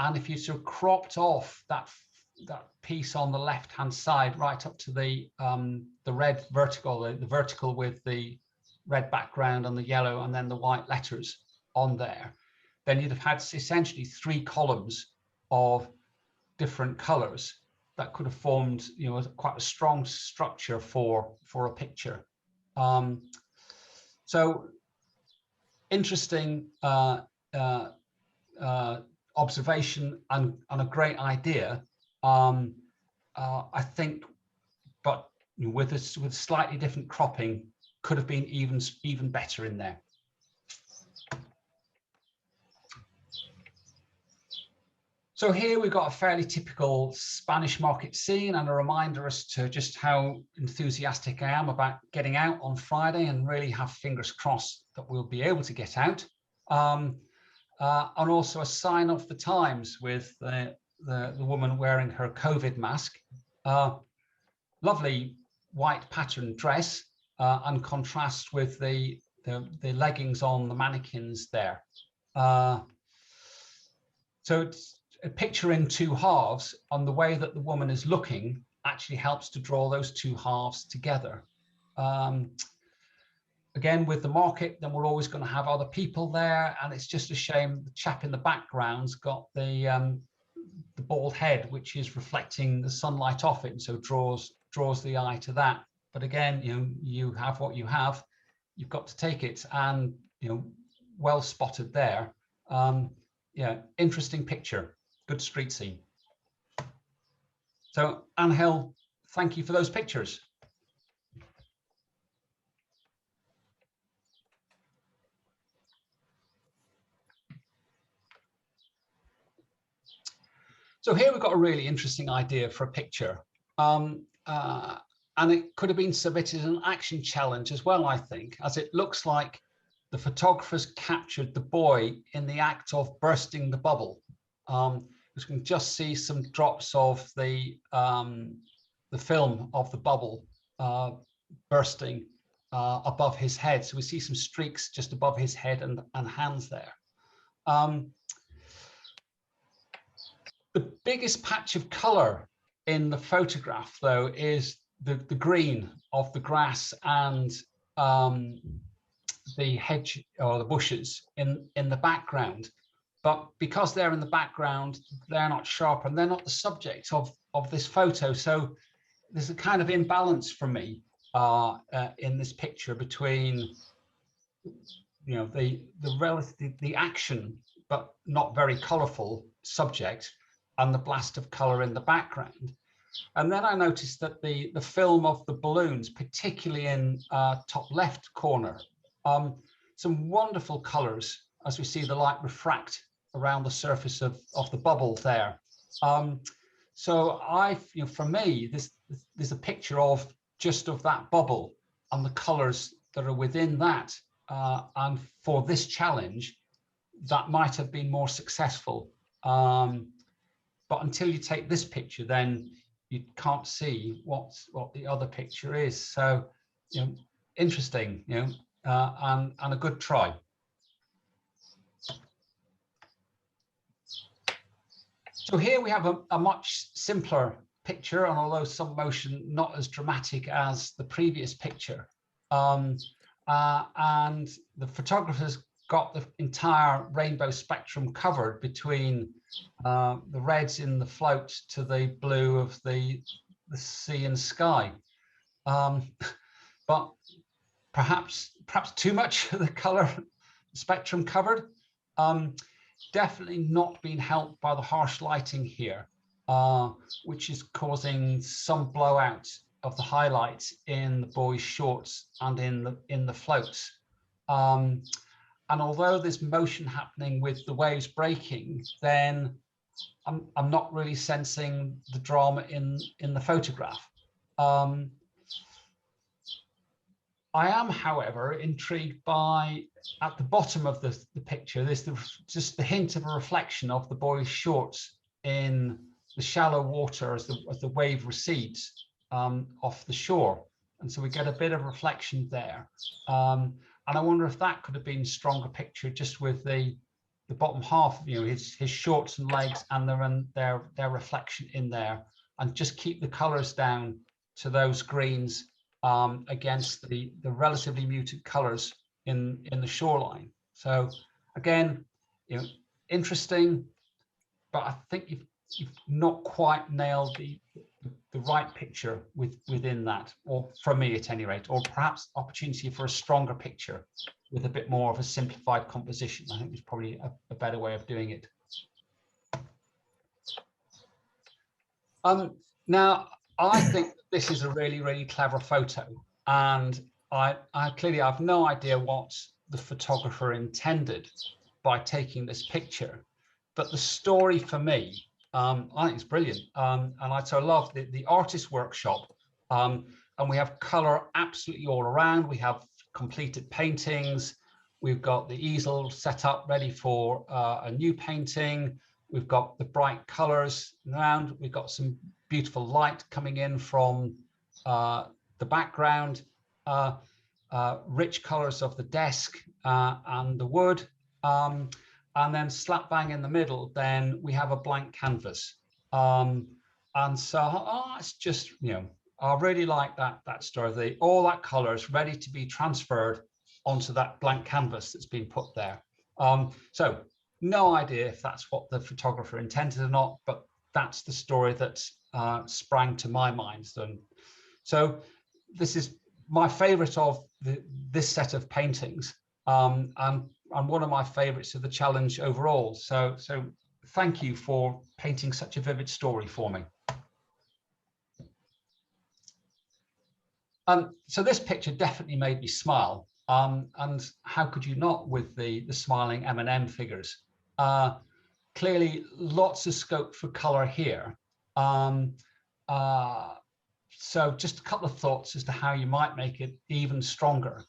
And if you sort of cropped off that piece on the left-hand side right up to the red vertical, the vertical with the red background and the yellow and then the white letters on there, then you'd have had essentially 3 columns of different colors that could have formed, quite a strong structure for a picture. So interesting observation and a great idea, I think, but with slightly different cropping, could have been even better in there. So here we've got a fairly typical Spanish market scene, and a reminder as to just how enthusiastic I am about getting out on Friday, and really have fingers crossed that we'll be able to get out. And also a sign of the times with the woman wearing her COVID mask. Lovely white patterned dress, and contrast with the leggings on the mannequins there. So it's a picture in 2 halves, and the way that the woman is looking actually helps to draw those 2 halves together. Again, with the market, then we're always going to have other people there, and it's just a shame the chap in the background's got the bald head, which is reflecting the sunlight off it, and so draws the eye to that. But again, you have what you have, you've got to take it, and well spotted there. Yeah, interesting picture, good street scene. So Angel, thank you for those pictures. So here we've got a really interesting idea for a picture. And it could have been submitted as an action challenge as well, I think, as it looks like the photographers captured the boy in the act of bursting the bubble. You can just see some drops of the film of the bubble bursting above his head. So we see some streaks just above his head and hands there. The biggest patch of color in the photograph, though, is the green of the grass and the hedge or the bushes in the background. But because they're in the background, they're not sharp and they're not the subject of this photo. So there's a kind of imbalance for me in this picture between the action but not very colorful subject and the blast of color in the background. And then I noticed that the film of the balloons, particularly in top left corner, some wonderful colors as we see the light refract around the surface of the bubble there. So for me, this is a picture of that bubble and the colors that are within that. And for this challenge, that might have been more successful. But until you take this picture, then you can't see what the other picture is. So, interesting, and a good try. So here we have a much simpler picture, and although some motion, not as dramatic as the previous picture. And the photographers got the entire rainbow spectrum covered between the reds in the float to the blue of the sea and sky. But perhaps too much of the color spectrum covered. Definitely not being helped by the harsh lighting here, which is causing some blowout of the highlights in the boy's shorts and in the floats. And although there's motion happening with the waves breaking, then I'm not really sensing the drama in the photograph. I am, however, intrigued by, at the bottom of the picture, there's just the hint of a reflection of the boy's shorts in the shallow water as the wave recedes off the shore. And so we get a bit of reflection there. And I wonder if that could have been a stronger picture, just with the bottom half, his shorts and legs and their reflection in there, and just keep the colors down to those greens against the relatively muted colors in the shoreline. So again, interesting, but I think you've not quite nailed the right picture within that, or from me at any rate, or perhaps opportunity for a stronger picture with a bit more of a simplified composition. I think it's probably a better way of doing it. Now, I think this is a really, really clever photo, and I clearly have no idea what the photographer intended by taking this picture, but the story for me, I think it's brilliant. And I love the artist workshop, and we have color absolutely all around. We have completed paintings. We've got the easel set up ready for a new painting. We've got the bright colors around. We've got some beautiful light coming in from the background, rich colors of the desk and the wood. And then slap bang in the middle, then we have a blank canvas. And so it's just, I really like that story. All that colour is ready to be transferred onto that blank canvas that's been put there. So no idea if that's what the photographer intended or not, but that's the story that sprang to my mind. So this is my favourite of this set of paintings, and one of my favourites of the challenge overall. So thank you for painting such a vivid story for me. So this picture definitely made me smile. And how could you not with the smiling M&M figures? Clearly, lots of scope for colour here. So just a couple of thoughts as to how you might make it even stronger.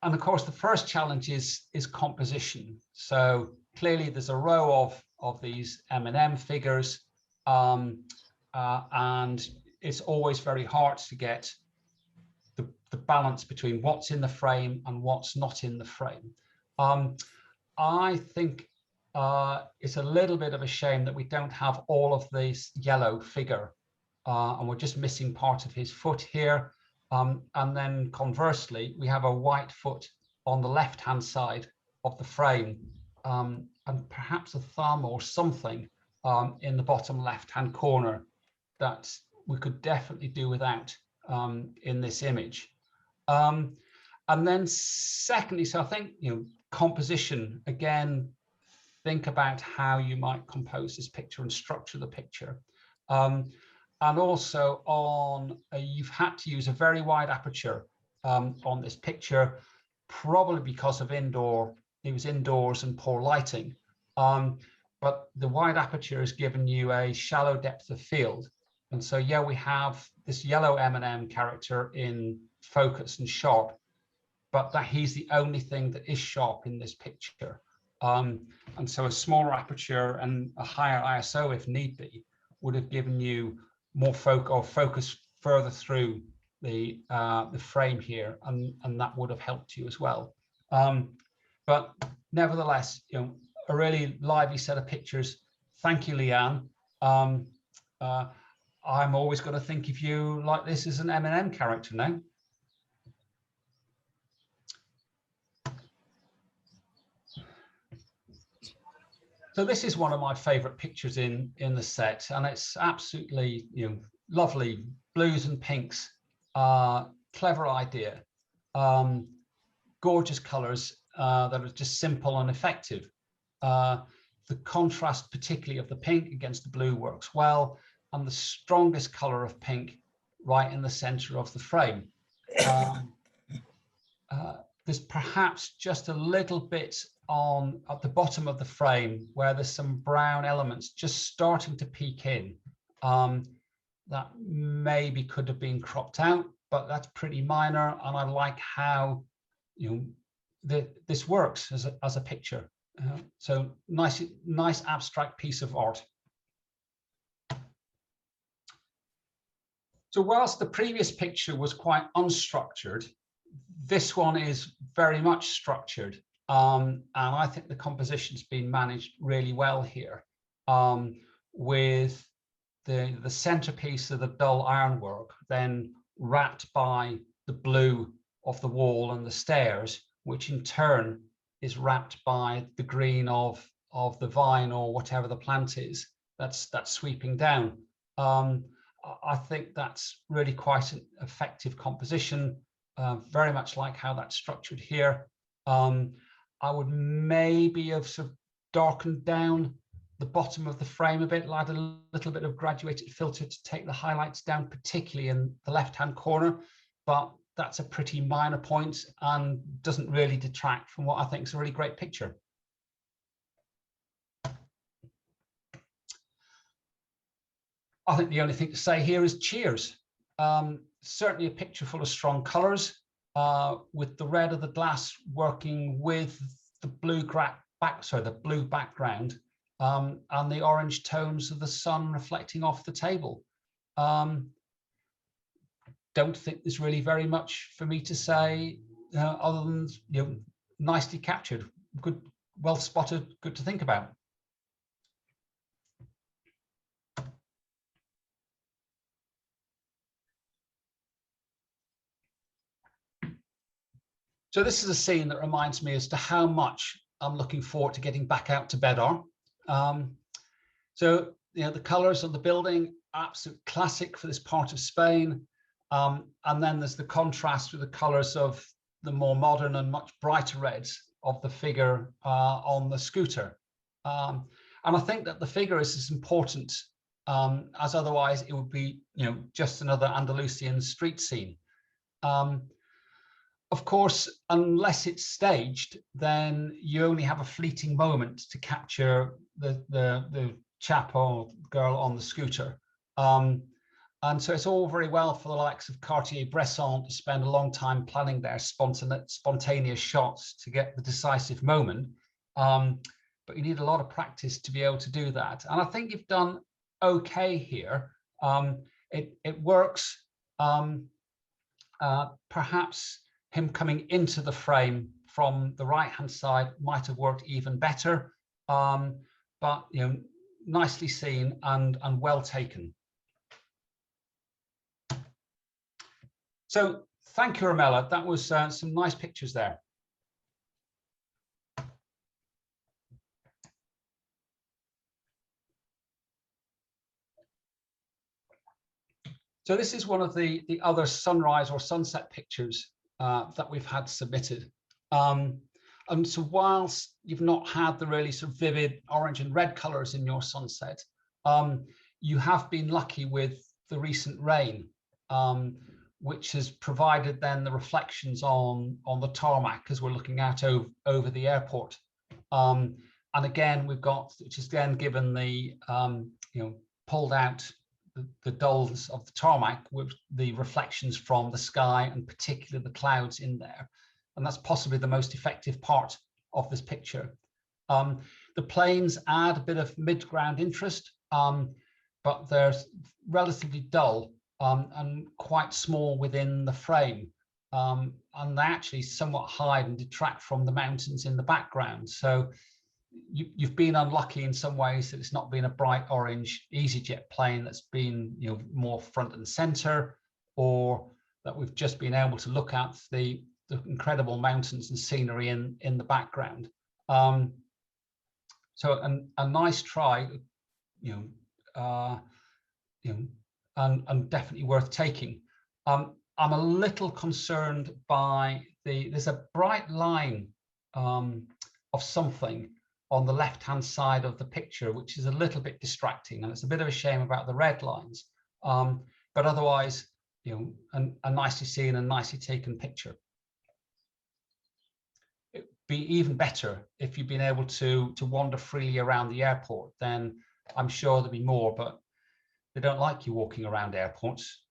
And of course, the first challenge is composition. So clearly, there's a row of these M&M figures, and it's always very hard to get the balance between what's in the frame and what's not in the frame. I think it's a little bit of a shame that we don't have all of this yellow figure, and we're just missing part of his foot here. And then conversely, we have a white foot on the left-hand side of the frame, and perhaps a thumb or something in the bottom left-hand corner that we could definitely do without in this image. And then secondly, so I think, composition, again, think about how you might compose this picture and structure the picture. And also you've had to use a very wide aperture on this picture, probably because of it was indoors and poor lighting. But the wide aperture has given you a shallow depth of field. And so, yeah, we have this yellow M&M character in focus and sharp, but that he's the only thing that is sharp in this picture. And so a smaller aperture and a higher ISO, if need be, would have given you more focus further through the frame here, and that would have helped you as well. But nevertheless, a really lively set of pictures. Thank you, Leanne. I'm always going to think of you like this as an M&M character now. So this is one of my favorite pictures in the set, and it's absolutely lovely blues and pinks. Clever idea, gorgeous colors that are just simple and effective. The contrast, particularly of the pink against the blue, works well, and the strongest color of pink right in the center of the frame. There's perhaps just a little bit at the bottom of the frame where there's some brown elements just starting to peek in. That maybe could have been cropped out, but that's pretty minor, and I like how this works as a picture. So nice abstract piece of art. So whilst the previous picture was quite unstructured, this one is very much structured, and I think the composition's been managed really well here, with the centerpiece of the dull ironwork then wrapped by the blue of the wall and the stairs, which in turn is wrapped by the green of the vine or whatever the plant is that's sweeping down. I think that's really quite an effective composition, very much like how that's structured here. I would maybe have sort of darkened down the bottom of the frame a bit, add a little bit of graduated filter to take the highlights down, particularly in the left-hand corner, but that's a pretty minor point and doesn't really detract from what I think is a really great picture. I think the only thing to say here is cheers. Certainly a picture full of strong colors, with the red of the glass working with the blue background, and the orange tones of the sun reflecting off the table. Don't think there's really very much for me to say other than nicely captured, good, well spotted, good to think about. So this is a scene that reminds me as to how much I'm looking forward to getting back out to bed on. So, you know, the colors of the building, absolute classic for this part of Spain. And then there's the contrast with the colors of the more modern and much brighter reds of the figure on the scooter. And I think that the figure is as important as otherwise it would be, you know, just another Andalusian street scene. Of course, unless it's staged, then you only have a fleeting moment to capture the chap or girl on the scooter. And so it's all very well for the likes of Cartier-Bresson to spend a long time planning their spontaneous shots to get the decisive moment. But you need a lot of practice to be able to do that. And I think you've done okay here. It works. Perhaps him coming into the frame from the right-hand side might have worked even better. But, you know, nicely seen and well taken. So thank you, Rommella. That was some nice pictures there. So this is one of the other sunrise or sunset pictures that we've had submitted. And so whilst you've not had the really sort of vivid orange and red colors in your sunset, you have been lucky with the recent rain, which has provided then the reflections on the tarmac as we're looking out over the airport. And again, we've got, which is then given the, you know, pulled out the dulls of the tarmac with the reflections from the sky and particularly the clouds in there. And that's possibly the most effective part of this picture. The planes add a bit of mid-ground interest, but they're relatively dull and quite small within the frame. And they actually somewhat hide and detract from the mountains in the background. So you've been unlucky in some ways that it's not been a bright orange EasyJet plane that's been, you know, more front and center, or that we've just been able to look at the incredible mountains and scenery in the background. So a nice try, you know, and definitely worth taking. I'm a little concerned by there's a bright line of something on the left-hand side of the picture, which is a little bit distracting, and it's a bit of a shame about the red lines. But otherwise, you know, a nicely seen and nicely taken picture. It'd be even better if you'd been able to wander freely around the airport. Then I'm sure there'd be more, but they don't like you walking around airports.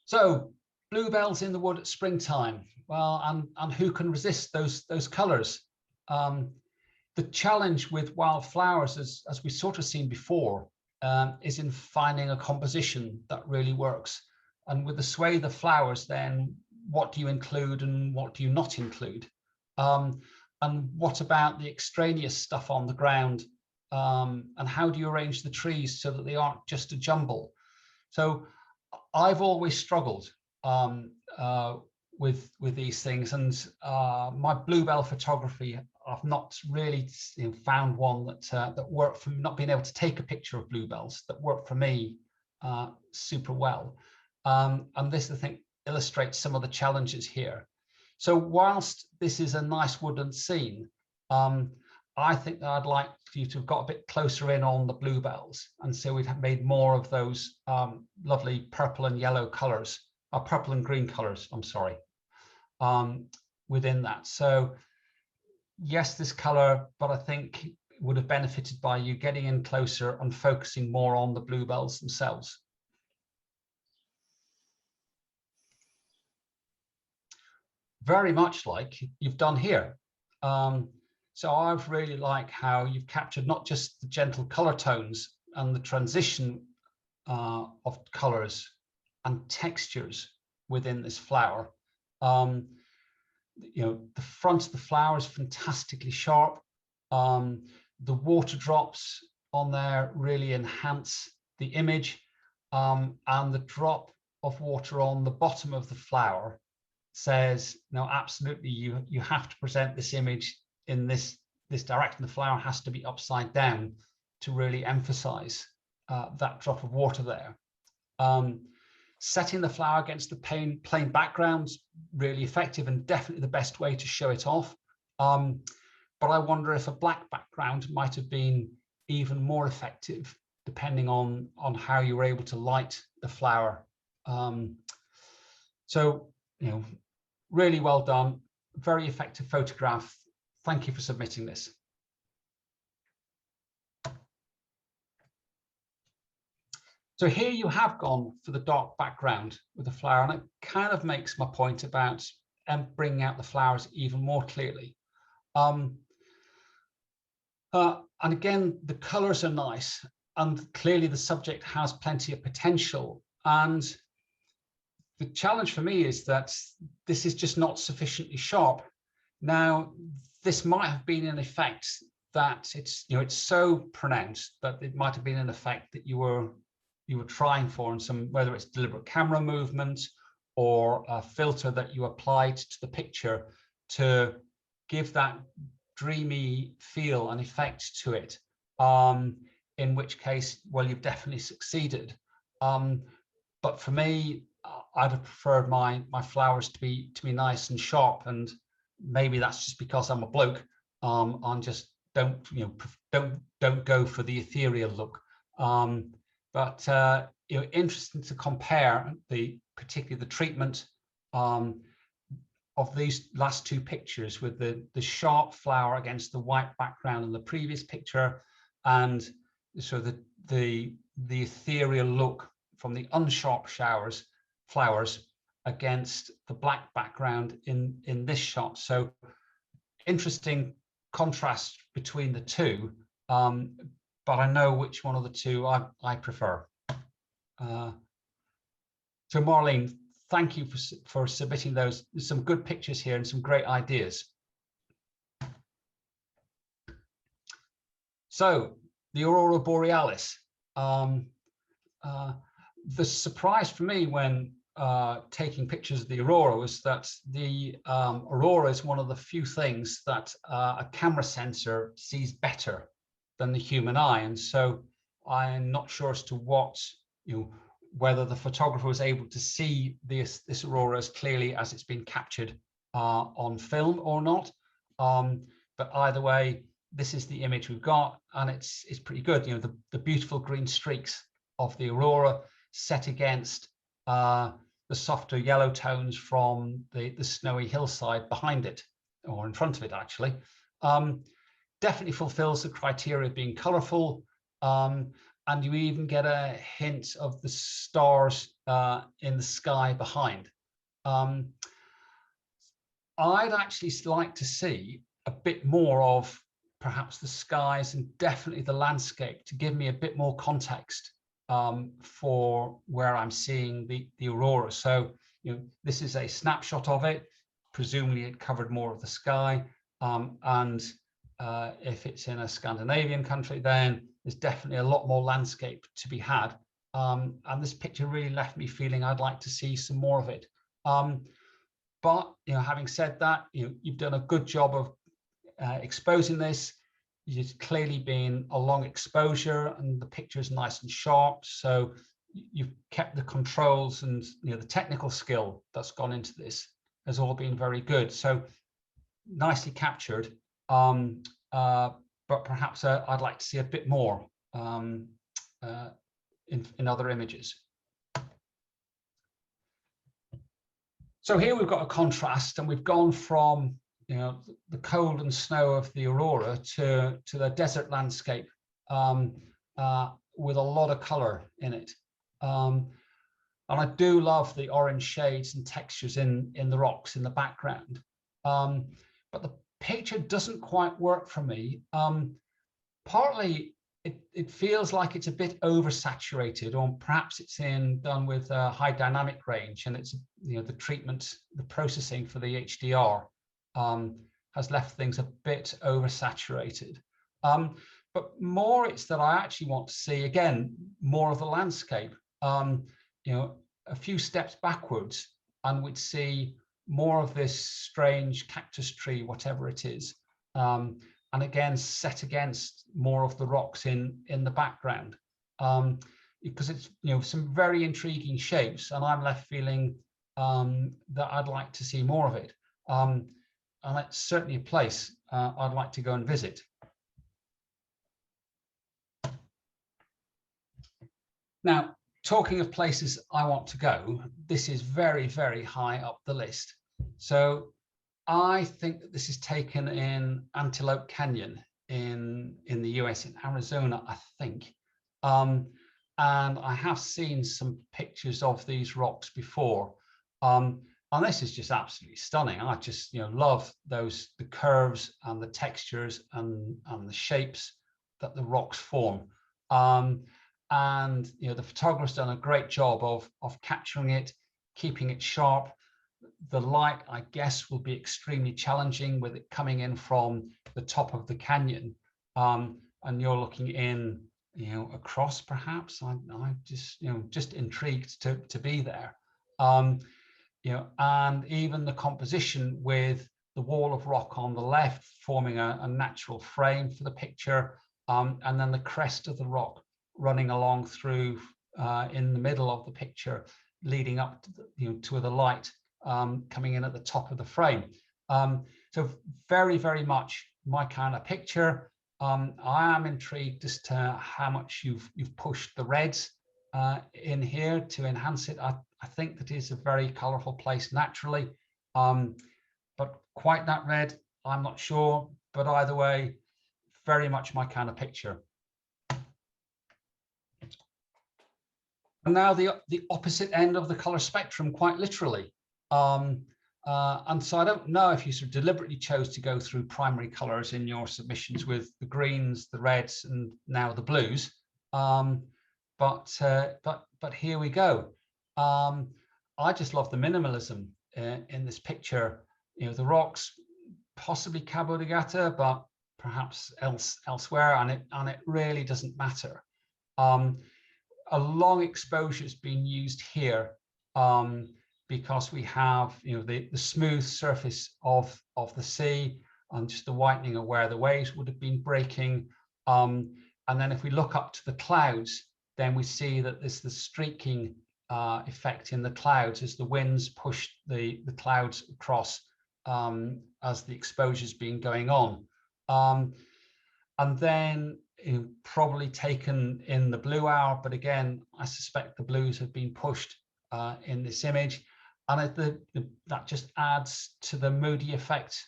So, bluebells in the wood at springtime. Well, and who can resist those colours? The challenge with wildflowers, as we sort of seen before, is in finding a composition that really works. And with the swathe of flowers, then what do you include and what do you not include? And what about the extraneous stuff on the ground? And how do you arrange the trees so that they aren't just a jumble? So I've always struggled with these things, and my bluebell photography, I've not really found one that worked for me, not being able to take a picture of bluebells that worked for me super well. And this, I think, illustrates some of the challenges here. So whilst this is a nice woodland scene, I think that I'd like you to have got a bit closer in on the bluebells, and so we'd have made more of those lovely purple and yellow colors, purple and green colors, I'm sorry, within that. So yes, this color, but I think it would have benefited by you getting in closer and focusing more on the bluebells themselves. Very much like you've done here. So I've really liked how you've captured not just the gentle color tones and the transition of colors and textures within this flower. You know, the front of the flower is fantastically sharp. The water drops on there really enhance the image, and the drop of water on the bottom of the flower says, no, absolutely, you have to present this image in this direction. The flower has to be upside down to really emphasize that drop of water there. Setting the flower against the plain background's really effective and definitely the best way to show it off. But I wonder if a black background might have been even more effective, depending on how you were able to light the flower. So, really well done, very effective photograph. Thank you for submitting this. So here you have gone for the dark background with the flower, and it kind of makes my point about bringing out the flowers even more clearly. And again, the colors are nice, and clearly the subject has plenty of potential. And the challenge for me is that this is just not sufficiently sharp. Now, this might have been an effect that it's so pronounced that it might have been an effect that you were trying for, in some, whether it's deliberate camera movement or a filter that you applied to the picture to give that dreamy feel and effect to it, in which case, well, you've definitely succeeded. But for me, I'd have preferred my flowers to be nice and sharp, and maybe that's just because I'm a bloke. I just don't go for the ethereal look. But interesting to compare particularly the treatment of these last two pictures, with the sharp flower against the white background in the previous picture, and so the ethereal look from the unsharp flowers against the black background in this shot. So interesting contrast between the two, but I know which one of the two I prefer. So Marlene, thank you for submitting those. There's some good pictures here and some great ideas. So the Aurora Borealis. The surprise for me when taking pictures of the aurora was that the aurora is one of the few things that a camera sensor sees better than the human eye, and so I'm not sure as to whether the photographer was able to see this aurora as clearly as it's been captured on film or not. But either way, this is the image we've got, and it's pretty good. The beautiful green streaks of the aurora set against the softer yellow tones from the snowy hillside behind it, or in front of it actually. Definitely fulfills the criteria of being colorful, and you even get a hint of the stars in the sky behind. I'd actually like to see a bit more of perhaps the skies and definitely the landscape to give me a bit more context for where I'm seeing the aurora. So this is a snapshot of it. Presumably it covered more of the sky, and if it's in a Scandinavian country, then there's definitely a lot more landscape to be had. And this picture really left me feeling I'd like to see some more of it. But having said that, you've done a good job of exposing this. It's clearly been a long exposure, and the picture is nice and sharp. So you've kept the controls, and the technical skill that's gone into this has all been very good. So nicely captured. But perhaps I'd like to see a bit more in other images. So here we've got a contrast, and we've gone from the cold and snow of the aurora to the desert landscape with a lot of color in it. And I do love the orange shades and textures in the rocks in the background. But the picture doesn't quite work for me. Partly it feels like it's a bit oversaturated, or perhaps it's done with a high dynamic range, and it's the treatment, the processing for the HDR has left things a bit oversaturated. But more it's that I actually want to see again more of the landscape. a few steps backwards and we'd see more of this strange cactus tree, whatever it is, and again set against more of the rocks in the background, because it's, you know, some very intriguing shapes, and I'm left feeling that I'd like to see more of it, and it's certainly a place I'd like to go and visit. Now, talking of places I want to go, this is very, very high up the list. So I think that this is taken in Antelope Canyon in the US, in Arizona, I think. And I have seen some pictures of these rocks before. And this is just absolutely stunning. I just, you know, love the curves and the textures and the shapes that the rocks form. And you know, the photographer's done a great job of capturing it, keeping it sharp. The light, I guess, will be extremely challenging with it coming in from the top of the canyon, and you're looking in, you know, across perhaps. I just, you know, just intrigued to be there. You know, and even the composition with the wall of rock on the left forming a natural frame for the picture, and then the crest of the rock running along through in the middle of the picture, leading up to the, you know, to the light coming in at the top of the frame. So very, very much my kind of picture. I am intrigued as to how much you've pushed the reds in here to enhance it. I think that is a very colourful place naturally, but quite that red, I'm not sure. But either way, very much my kind of picture. And now the opposite end of the colour spectrum, quite literally. And so I don't know if you sort of deliberately chose to go through primary colours in your submissions with the greens, the reds, and now the blues. But here we go. I just love the minimalism in this picture. You know, the rocks, possibly Cabo de Gata, but perhaps elsewhere, and it really doesn't matter. A long exposure has been used here because we have, you know, the smooth surface of the sea and just the whitening of where the waves would have been breaking. And then if we look up to the clouds, then we see that there's the streaking effect in the clouds as the winds push the clouds across as the exposure's been going on. And then, you know, probably taken in the blue hour, but again, I suspect the blues have been pushed in this image, and that just adds to the moody effect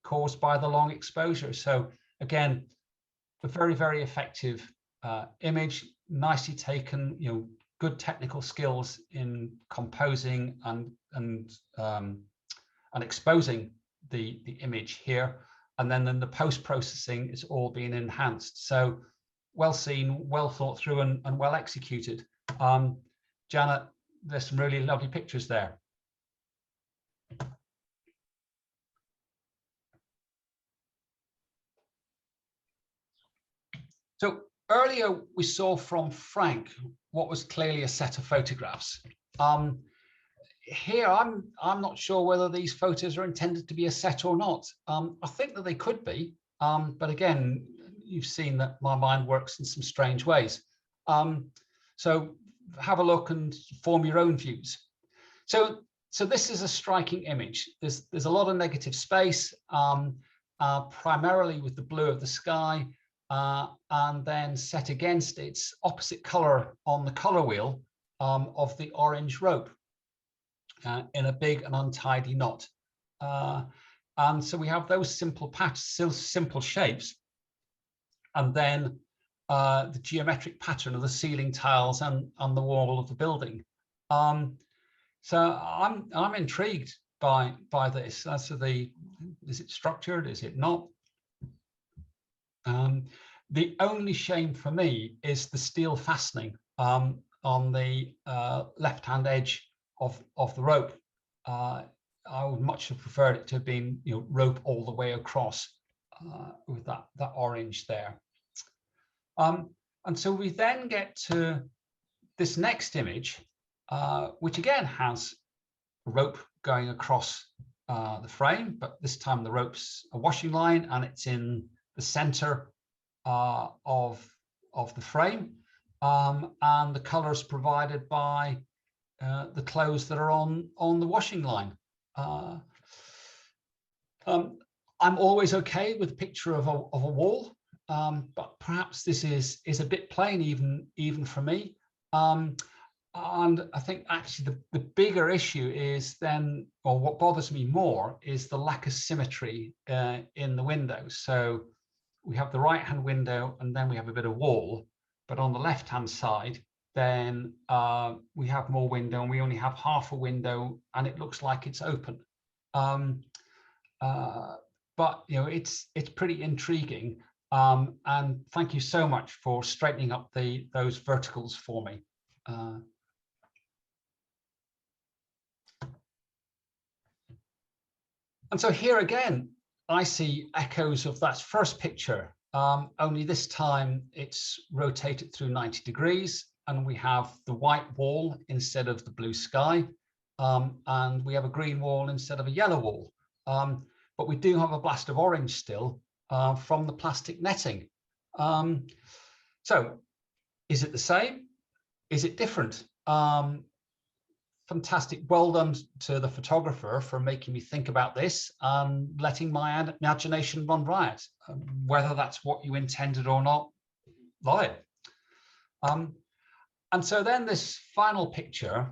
caused by the long exposure. So again, a very, very effective image, nicely taken, you know, good technical skills in composing and exposing the image here. And then in the post-processing, it's all been enhanced. So well seen, well thought through, and well executed. Janet, there's some really lovely pictures there. So earlier we saw from Frank what was clearly a set of photographs. Here, I'm not sure whether these photos are intended to be a set or not. I think that they could be, but again, you've seen that my mind works in some strange ways. So have a look and form your own views. So this is a striking image. There's a lot of negative space, primarily with the blue of the sky, and then set against its opposite color on the color wheel of the orange rope. In a big and untidy knot, and so we have those simple shapes, and then the geometric pattern of the ceiling tiles and the wall of the building. So I'm intrigued by this. So is it structured? Is it not? The only shame for me is the steel fastening on the left-hand edge of the rope. I would much have preferred it to have been, you know, rope all the way across with that orange there. And so we then get to this next image, which again has a rope going across the frame, but this time the rope's a washing line and it's in the center of the frame, and the colors provided by the clothes that are on the washing line. I'm always okay with a picture of a wall, but perhaps this is a bit plain even for me. And I think actually the bigger issue is then, or what bothers me more, is the lack of symmetry in the windows. So we have the right-hand window and then we have a bit of wall, but on the left-hand side, then we have more window and we only have half a window and it looks like it's open. But you know, it's pretty intriguing. And thank you so much for straightening up those verticals for me. And so here again, I see echoes of that first picture, only this time it's rotated through 90 degrees and we have the white wall instead of the blue sky, and we have a green wall instead of a yellow wall. But we do have a blast of orange still from the plastic netting. So is it the same? Is it different? Fantastic. Well done to the photographer for making me think about this and letting my imagination run riot. Whether that's what you intended or not, lie it. And so then this final picture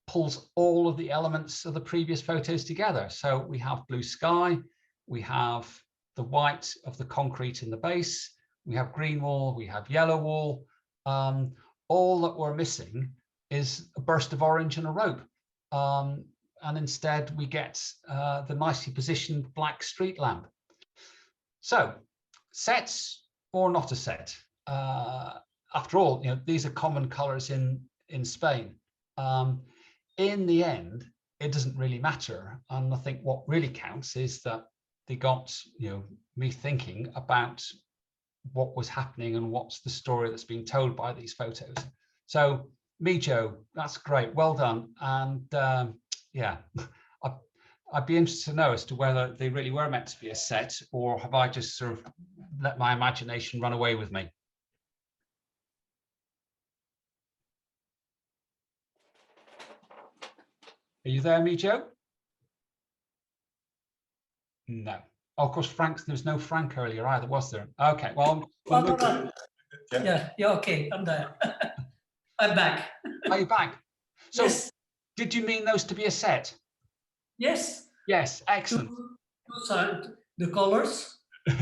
pulls all of the elements of the previous photos together. So we have blue sky, we have the white of the concrete in the base, we have green wall, we have yellow wall. All that we're missing is a burst of orange and a rope. And instead we get the nicely positioned black street lamp. So sets or not a set? After all, you know, these are common colors in Spain. In the end, it doesn't really matter. And I think what really counts is that they got, you know, me thinking about what was happening and what's the story that's being told by these photos. So Mijo, that's great, well done. And yeah, I'd be interested to know as to whether they really were meant to be a set, or have I just sort of let my imagination run away with me? Are you there, Mijo? No. Oh, of course, there was no Frank earlier either, was there? Okay, well, Yeah, okay, I'm there. I'm back. Are you back? So, yes. Did you mean those to be a set? Yes. Yes, excellent. Two sides, the colors,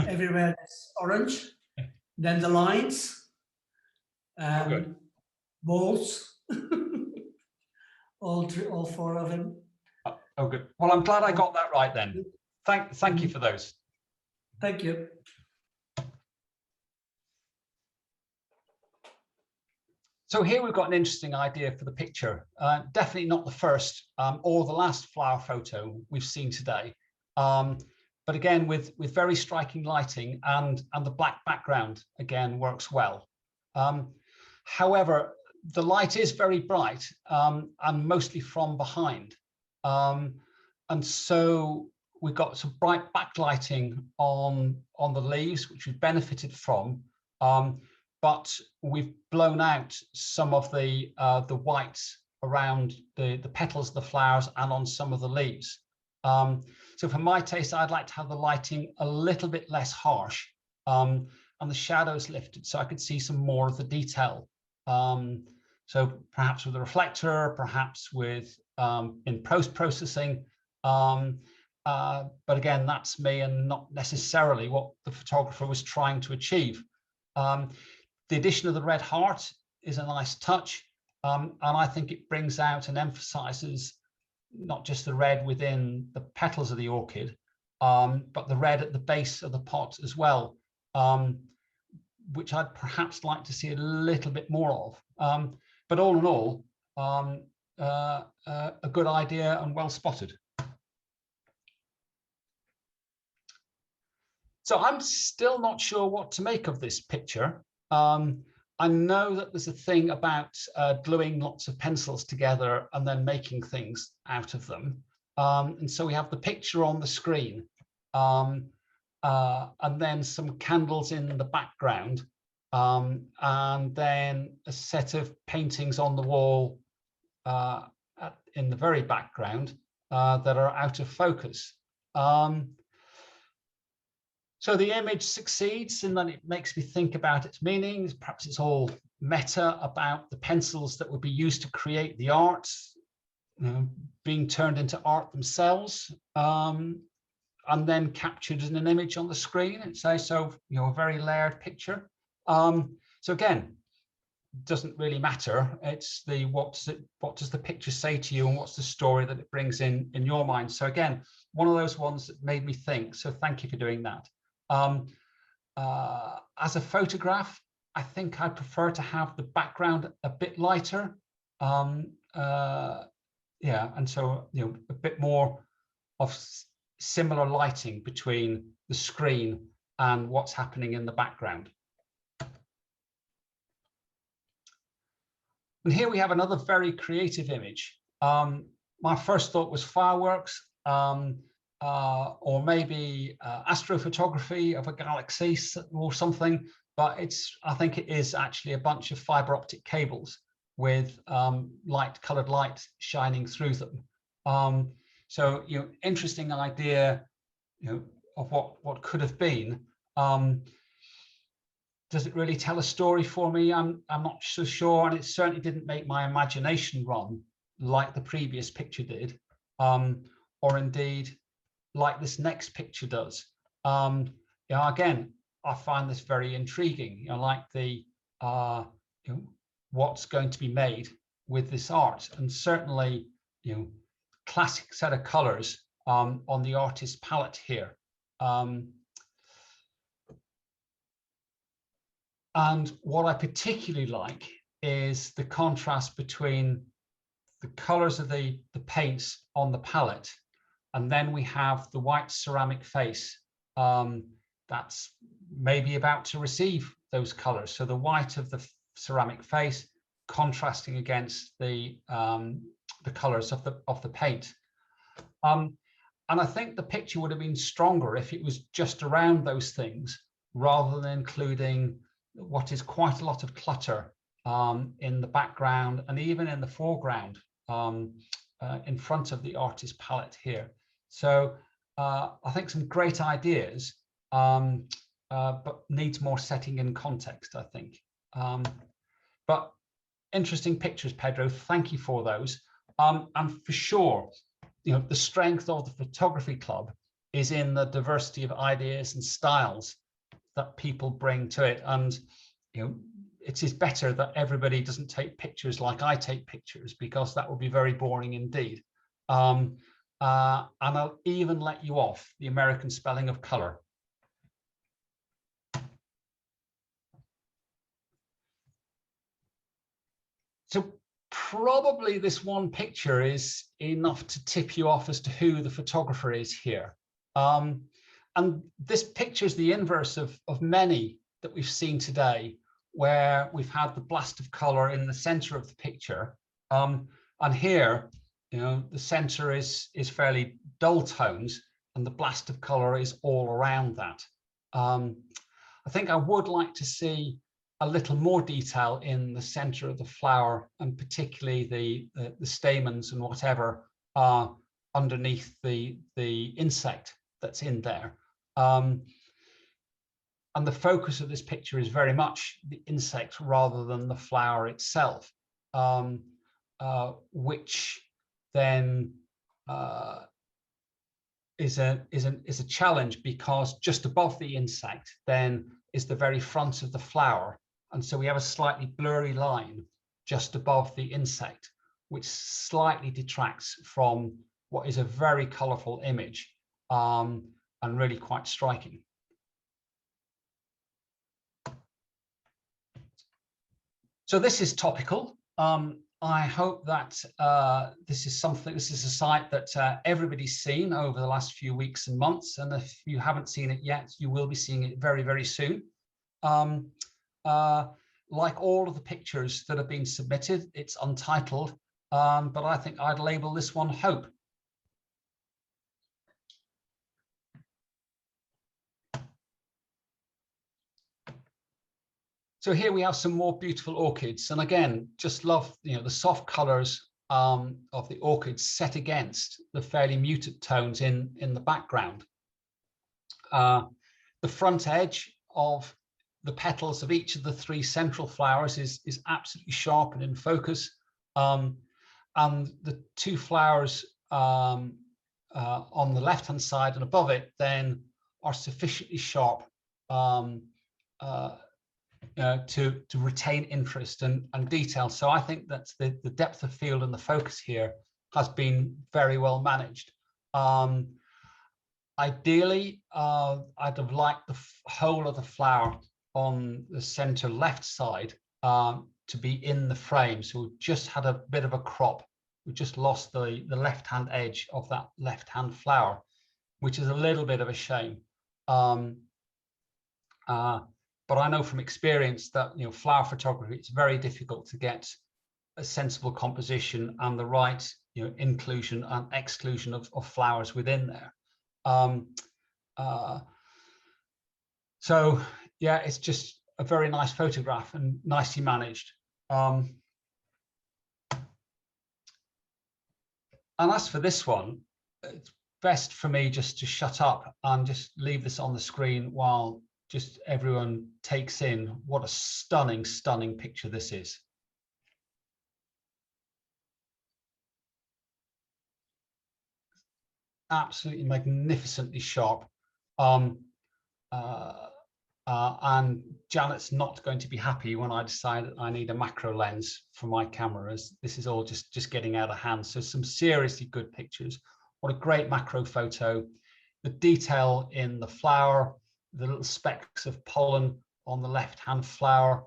everywhere is orange. Then the lines, balls, all four of them. Oh, good. Well, I'm glad I got that right then. Thank you for those. Thank you. So here we've got an interesting idea for the picture. Definitely not the first or the last flower photo we've seen today. But again, with very striking lighting, and the black background again works well. However, the light is very bright and mostly from behind. And so we've got some bright backlighting on the leaves, which we've benefited from. But we've blown out some of the whites around the petals of the flowers and on some of the leaves. So for my taste, I'd like to have the lighting a little bit less harsh and the shadows lifted so I could see some more of the detail. So perhaps with a reflector, perhaps with in post-processing. But again, that's me and not necessarily what the photographer was trying to achieve. The addition of the red heart is a nice touch, and I think it brings out and emphasizes not just the red within the petals of the orchid, but the red at the base of the pot as well, which I'd perhaps like to see a little bit more of. But all in all, a good idea and well spotted. So I'm still not sure what to make of this picture. I know that there's a thing about gluing lots of pencils together and then making things out of them. And so we have the picture on the screen, and then some candles in the background, and then a set of paintings on the wall in the very background that are out of focus. So the image succeeds, and then it makes me think about its meanings. Perhaps it's all meta about the pencils that would be used to create the art, being turned into art themselves, and then captured in an image on the screen. It's also, a very layered picture. So again, doesn't really matter. It's the what does the picture say to you, and what's the story that it brings in your mind. So again, one of those ones that made me think. So thank you for doing that. As a photograph, I think I prefer to have the background a bit lighter. Yeah, and so a bit more of similar lighting between the screen and what's happening in the background. And here we have another very creative image. My first thought was fireworks, or maybe astrophotography of a galaxy or something, but I think it is actually a bunch of fiber optic cables with colored light shining through them. So interesting idea, of what could have been. Does it really tell a story for me? I'm not so sure, and it certainly didn't make my imagination run like the previous picture did, or indeed like this next picture does. Again, I find this very intriguing. Like the what's going to be made with this art, and certainly classic set of colors on the artist's palette here. And what I particularly like is the contrast between the colors of the paints on the palette, and then we have the white ceramic face that's maybe about to receive those colors. So the white of the ceramic face contrasting against the colors of the paint. And I think the picture would have been stronger if it was just around those things, rather than including what is quite a lot of clutter in the background and even in the foreground in front of the artist's palette here. So I think some great ideas, but needs more setting in context, I think. But interesting pictures, Pedro. Thank you for those. And for sure, the strength of the photography club is in the diversity of ideas and styles that people bring to it. And it is better that everybody doesn't take pictures like I take pictures, because that would be very boring indeed. And I'll even let you off the American spelling of color. So probably this one picture is enough to tip you off as to who the photographer is here. And this picture is the inverse of many that we've seen today, where we've had the blast of color in the center of the picture. And here, the center is fairly dull tones, and the blast of color is all around that. I think I would like to see a little more detail in the center of the flower, and particularly the stamens and whatever underneath the insect that's in there. And the focus of this picture is very much the insect rather than the flower itself, which then is a challenge, because just above the insect then is the very front of the flower, and so we have a slightly blurry line just above the insect, which slightly detracts from what is a very colorful image, and really quite striking. So this is topical. I hope that this is a site that everybody's seen over the last few weeks and months, and if you haven't seen it yet, you will be seeing it very, very soon. like all of the pictures that have been submitted, it's untitled, but I think I'd label this one Hope. So here we have some more beautiful orchids, and again, just love the soft colours of the orchids set against the fairly muted tones in the background. The front edge of the petals of each of the 3 central flowers is absolutely sharp and in focus, and the 2 flowers on the left hand side and above it then are sufficiently sharp to retain interest and detail. So I think that the depth of field and the focus here has been very well managed. Ideally, I'd have liked the whole of the flower on the center left side to be in the frame. So we've just had a bit of a crop. We just lost the left-hand edge of that left-hand flower, which is a little bit of a shame. But I know from experience that flower photography, it's very difficult to get a sensible composition and the right inclusion and exclusion of flowers within there. So yeah, it's just a very nice photograph and nicely managed. And as for this one, it's best for me just to shut up and just leave this on the screen while just everyone takes in what a stunning, stunning picture this is. Absolutely magnificently sharp. And Janet's not going to be happy when I decide that I need a macro lens for my cameras. This is all just getting out of hand. So some seriously good pictures. What a great macro photo. The detail in the flower, the little specks of pollen on the left-hand flower,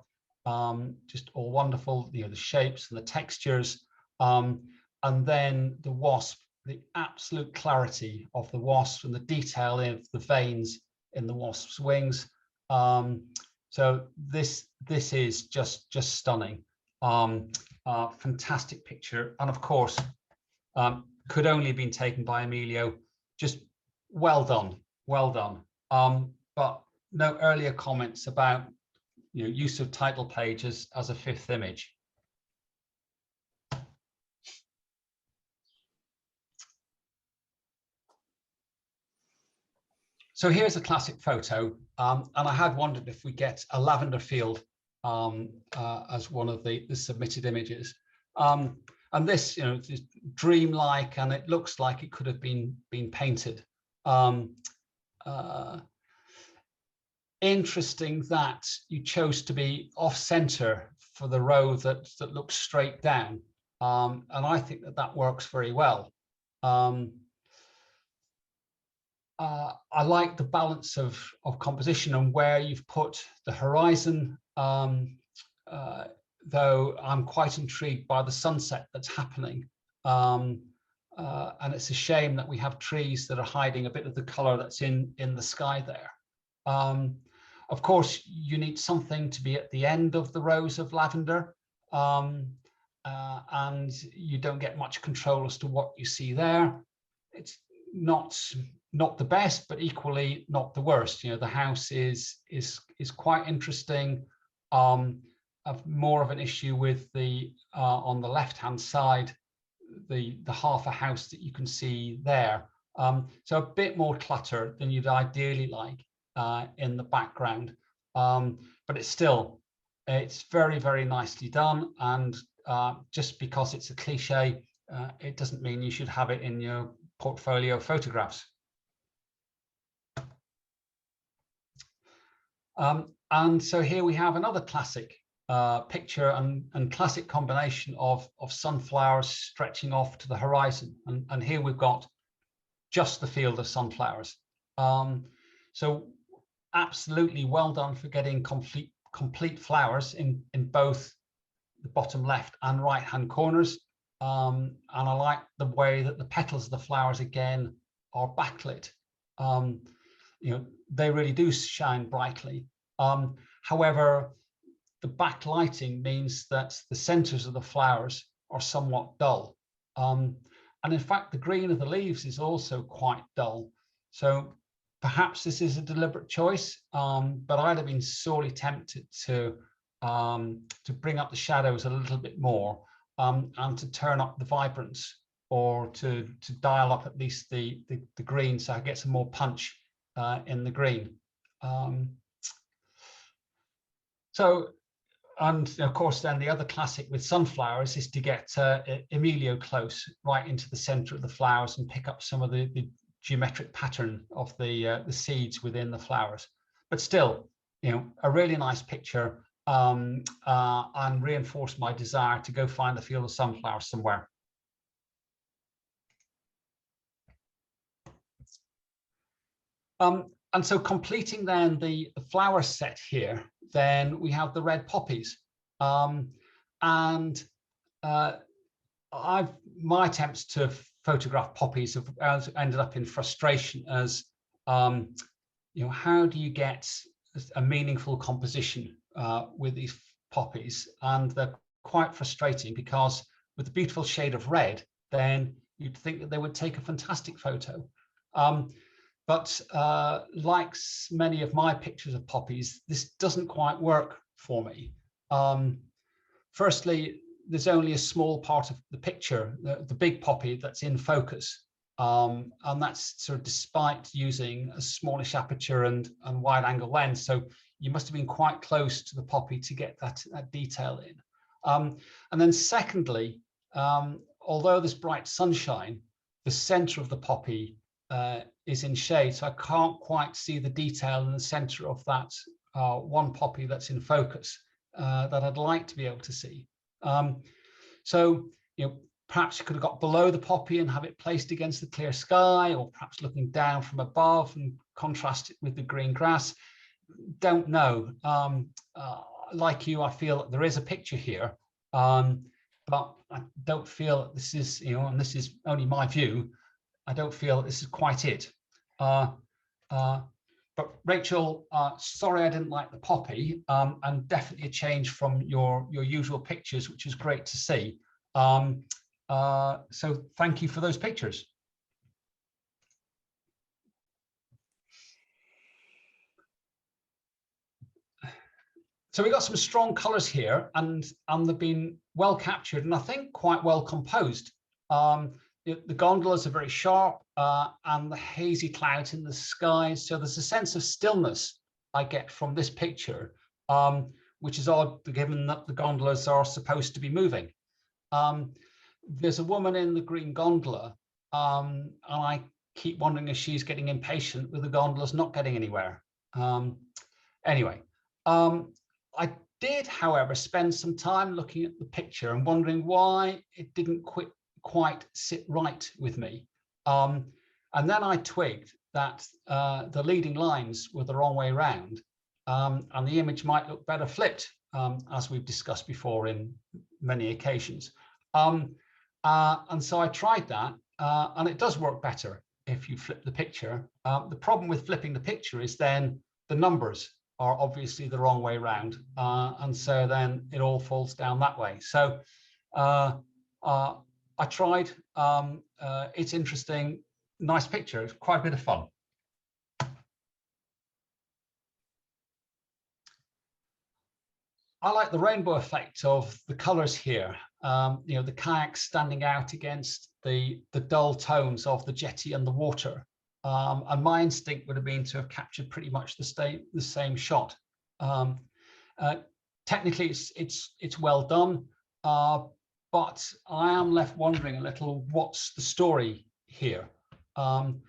just all wonderful, the shapes and the textures. And then the wasp, the absolute clarity of the wasp and the detail of the veins in the wasp's wings. So this is just stunning. Fantastic picture, and of course could only have been taken by Emilio. Just well done, well done. But no earlier comments about use of title pages as a 5th image. So here's a classic photo, and I had wondered if we get a lavender field as one of the submitted images. And this, is dreamlike, and it looks like it could have been painted. Interesting that you chose to be off center for the row that looks straight down, and I think that works very well. I like the balance of composition and where you've put the horizon, though I'm quite intrigued by the sunset that's happening. And it's a shame that we have trees that are hiding a bit of the color that's in the sky there. Of course, you need something to be at the end of the rows of lavender, and you don't get much control as to what you see there. It's not the best, but equally not the worst. The house is quite interesting. I've more of an issue with the on the left hand side, the half a house that you can see there. So a bit more clutter than you'd ideally like in the background, but it's very, very nicely done. And just because it's a cliche, it doesn't mean you should have it in your portfolio photographs. And so here we have another classic picture and classic combination of sunflowers stretching off to the horizon. And here we've got just the field of sunflowers. So absolutely well done for getting complete flowers in both the bottom left and right hand corners. And I like the way that the petals of the flowers again are backlit. They really do shine brightly. However, the backlighting means that the centers of the flowers are somewhat dull. And in fact, the green of the leaves is also quite dull. So perhaps this is a deliberate choice, but I'd have been sorely tempted to bring up the shadows a little bit more, and to turn up the vibrance, or to dial up at least the green, so I get some more punch in the green. And of course, then the other classic with sunflowers is to get Emilio close, right into the center of the flowers, and pick up some of the geometric pattern of the seeds within the flowers. But still, a really nice picture, and reinforced my desire to go find a field of sunflowers somewhere. And so completing then the flower set here, then we have the red poppies. My attempts to photograph poppies have ended up in frustration, as how do you get a meaningful composition with these poppies? And they're quite frustrating, because with the beautiful shade of red, then you'd think that they would take a fantastic photo. But like many of my pictures of poppies, this doesn't quite work for me. Firstly, there's only a small part of the picture, the big poppy, that's in focus. And that's sort of despite using a smallish aperture and wide angle lens. So you must have been quite close to the poppy to get that detail in. And then secondly, although there's bright sunshine, the center of the poppy is in shade, so I can't quite see the detail in the center of that one poppy that's in focus that I'd like to be able to see. So perhaps you could have got below the poppy and have it placed against the clear sky, or perhaps looking down from above and contrast it with the green grass. Don't know. Like you, I feel that there is a picture here, but I don't feel that this is, and this is only my view, I don't feel this is quite it. But Rachel, sorry I didn't like the poppy, and definitely a change from your usual pictures, which is great to see. So thank you for those pictures. So we got some strong colors here, and they've been well captured, and I think quite well composed. The gondolas are very sharp, and the hazy clouds in the sky. So there's a sense of stillness I get from this picture, which is odd given that the gondolas are supposed to be moving. There's a woman in the green gondola, and I keep wondering if she's getting impatient with the gondolas not getting anywhere. Anyway, I did, however, spend some time looking at the picture and wondering why it didn't quite sit right with me. And then I twigged that the leading lines were the wrong way around, and the image might look better flipped, as we've discussed before in many occasions. And so I tried that, and it does work better if you flip the picture. The problem with flipping the picture is then the numbers are obviously the wrong way around, and so then it all falls down that way. So I tried. It's interesting, nice picture. It's quite a bit of fun. I like the rainbow effect of the colors here. The kayaks standing out against the dull tones of the jetty and the water. And my instinct would have been to have captured pretty much the same shot. Technically, it's well done. But I am left wondering a little, what's the story here? And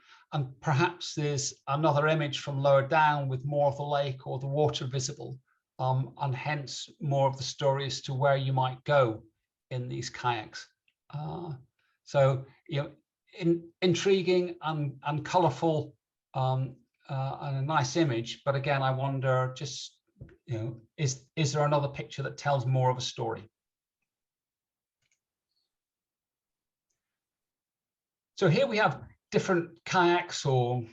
perhaps there's another image from lower down with more of the lake or the water visible, and hence more of the story as to where you might go in these kayaks. So, intriguing and colourful, and a nice image. But again, I wonder, just, is there another picture that tells more of a story? So here we have different kayaks or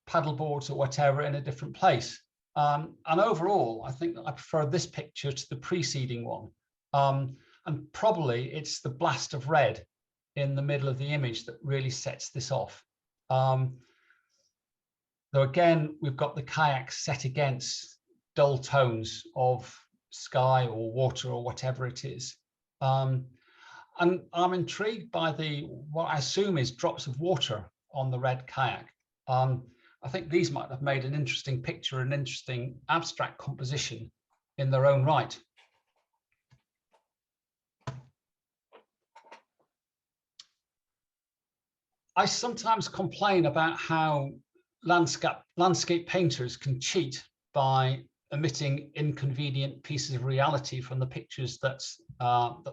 paddle boards or whatever in a different place. And overall, I think that I prefer this picture to the preceding one. And probably it's the blast of red in the middle of the image that really sets this off. Though again, we've got the kayak set against dull tones of sky or water or whatever it is. And I'm intrigued by what I assume is drops of water on the red kayak. I think these might have made an interesting picture, an interesting abstract composition in their own right. I sometimes complain about how landscape painters can cheat by omitting inconvenient pieces of reality from the pictures that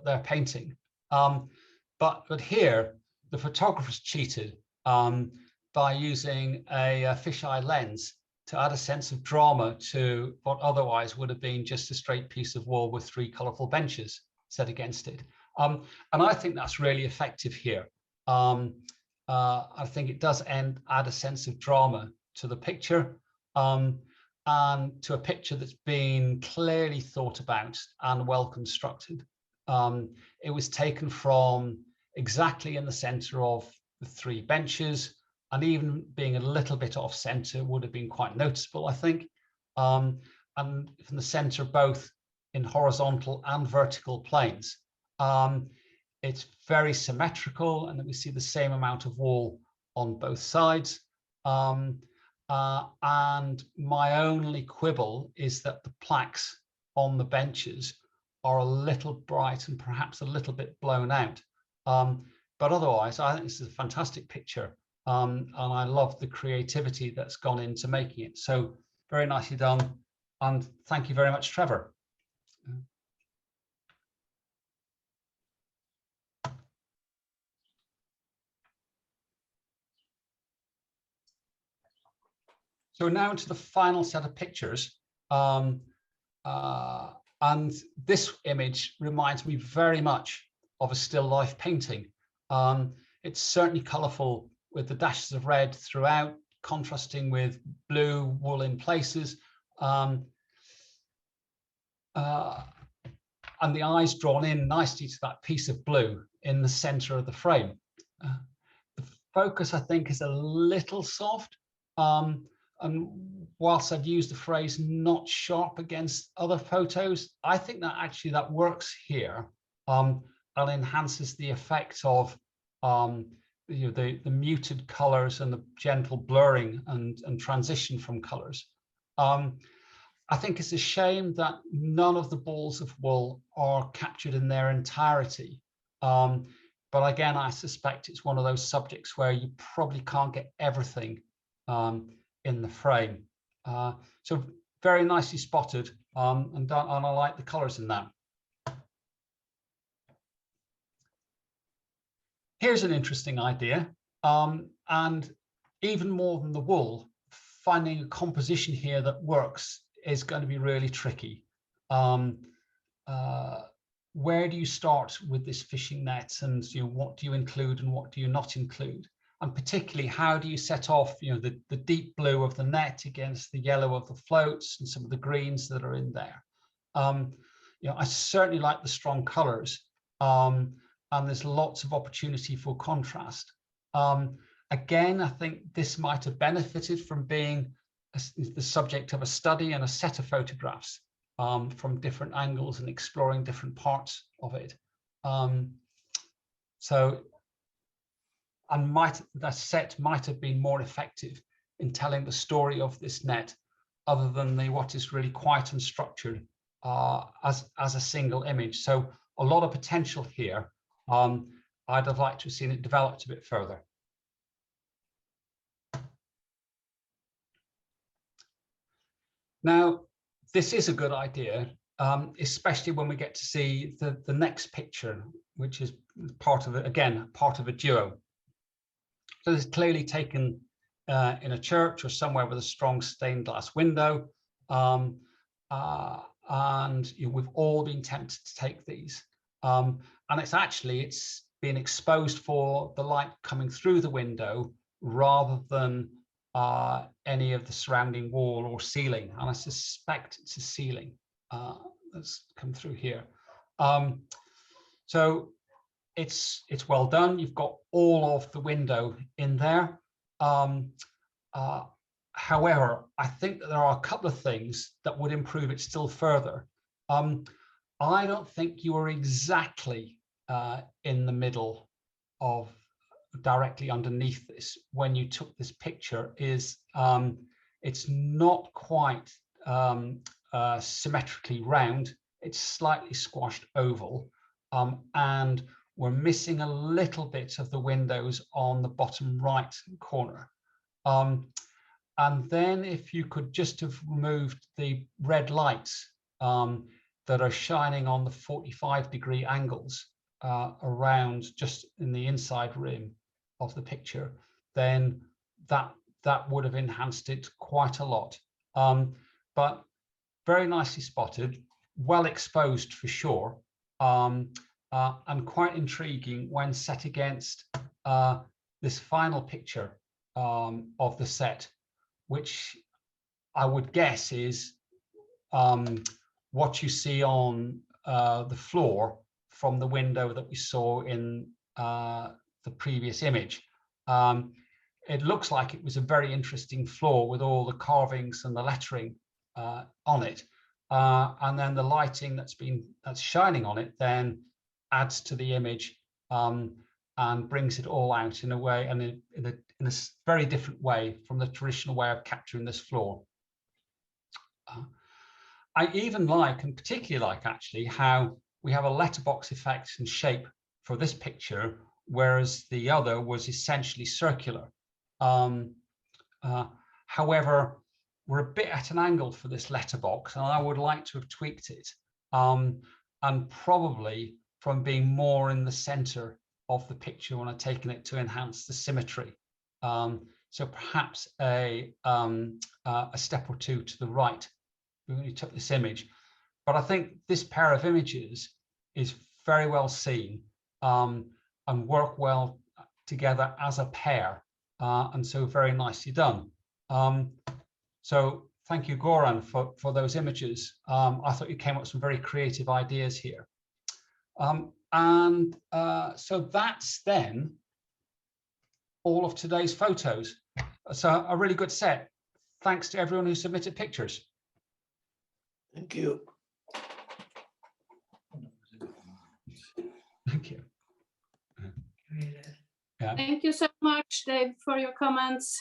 they're painting. But here, the photographers cheated by using a fisheye lens to add a sense of drama to what otherwise would have been just a straight piece of wall with 3 colorful benches set against it. And I think that's really effective here. I think it does add a sense of drama to the picture, and to a picture that's been clearly thought about and well constructed. It was taken from exactly in the center of the 3 benches, and even being a little bit off center would have been quite noticeable, I think. And from the center, both in horizontal and vertical planes. It's very symmetrical, and we see the same amount of wall on both sides. And my only quibble is that the plaques on the benches are a little bright and perhaps a little bit blown out. But otherwise, I think this is a fantastic picture. And I love the creativity that's gone into making it. So very nicely done. And thank you very much, Trevor. So now into the final set of pictures. And this image reminds me very much of a still life painting. It's certainly colorful with the dashes of red throughout, contrasting with blue wool in places. And the eyes drawn in nicely to that piece of blue in the center of the frame. The focus, I think, is a little soft. And whilst I've used the phrase not sharp against other photos, I think that actually that works here, and enhances the effect of the muted colors and the gentle blurring and transition from colors. I think it's a shame that none of the balls of wool are captured in their entirety. But again, I suspect it's one of those subjects where you probably can't get everything in the frame. So very nicely spotted, and I like the colors in that. Here's an interesting idea, and even more than the wool, finding a composition here that works is going to be really tricky. Where do you start with this fishing net, and what do you include and what do you not include? And particularly, how do you set off the deep blue of the net against the yellow of the floats and some of the greens that are in there? I certainly like the strong colors, and there's lots of opportunity for contrast. Again, I think this might have benefited from being the subject of a study and a set of photographs from different angles and exploring different parts of it. And that set might have been more effective in telling the story of this net, other than what is really quite unstructured as a single image. So a lot of potential here. I'd have liked to have seen it developed a bit further. Now, this is a good idea, especially when we get to see the next picture, which is part of it, again, part of a duo. So it's clearly taken in a church or somewhere with a strong stained glass window. And we've all been tempted to take these. And it's been exposed for the light coming through the window rather than any of the surrounding wall or ceiling, and I suspect it's a ceiling that's come through here. So it's well done. You've got all of the window in there. However, I think that there are a couple of things that would improve it still further. I don't think you are exactly in the middle of, directly underneath this when you took this picture. It's not quite symmetrically round. It's slightly squashed oval, and we're missing a little bit of the windows on the bottom right corner. And then if you could just have removed the red lights that are shining on the 45-degree angles around just in the inside rim of the picture, then that would have enhanced it quite a lot. But very nicely spotted, well exposed for sure, and quite intriguing when set against this final picture of the set, which I would guess is what you see on the floor from the window that we saw in the previous image. It looks like it was a very interesting floor with all the carvings and the lettering on it, and then the lighting that's shining on it then adds to the image and brings it all out in a way, and in a very different way from the traditional way of capturing this floor. I even like, and particularly like actually, how we have a letterbox effect and shape for this picture, whereas the other was essentially circular. However, we're a bit at an angle for this letterbox, and I would like to have tweaked it, and probably from being more in the center of the picture when I've taken it to enhance the symmetry. So perhaps a step or two to the right when you took this image. But I think this pair of images is very well seen and work well together as a pair, and so very nicely done. So thank you, Goran, for those images. I thought you came up with some very creative ideas here. So that's then all of today's photos. So a really good set. Thanks to everyone who submitted pictures. Thank you. Thank you. Yeah. Thank you so much, Dave, for your comments.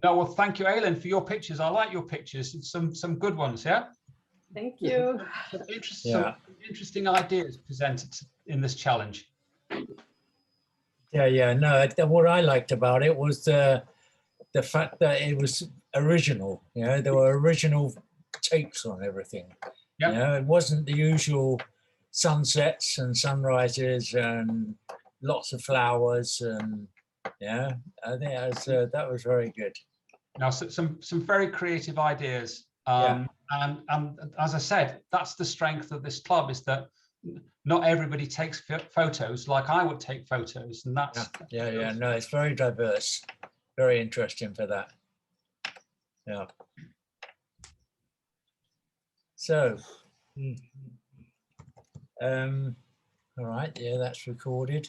No, well, thank you, Aileen, for your pictures. I like your pictures. It's some good ones, yeah? Thank you. Some interesting ideas presented in this challenge. Yeah. No, what I liked about it was the fact that it was original. You know, there were original takes on everything. Yep. You know, it wasn't the usual sunsets and sunrises and lots of flowers, and yeah, I think that was very good. Now, some very creative ideas. And as I said, that's the strength of this club, is that not everybody takes photos like I would take photos, and that's yeah. No, it's very diverse, very interesting for that. Yeah. So, all right, yeah, that's recorded.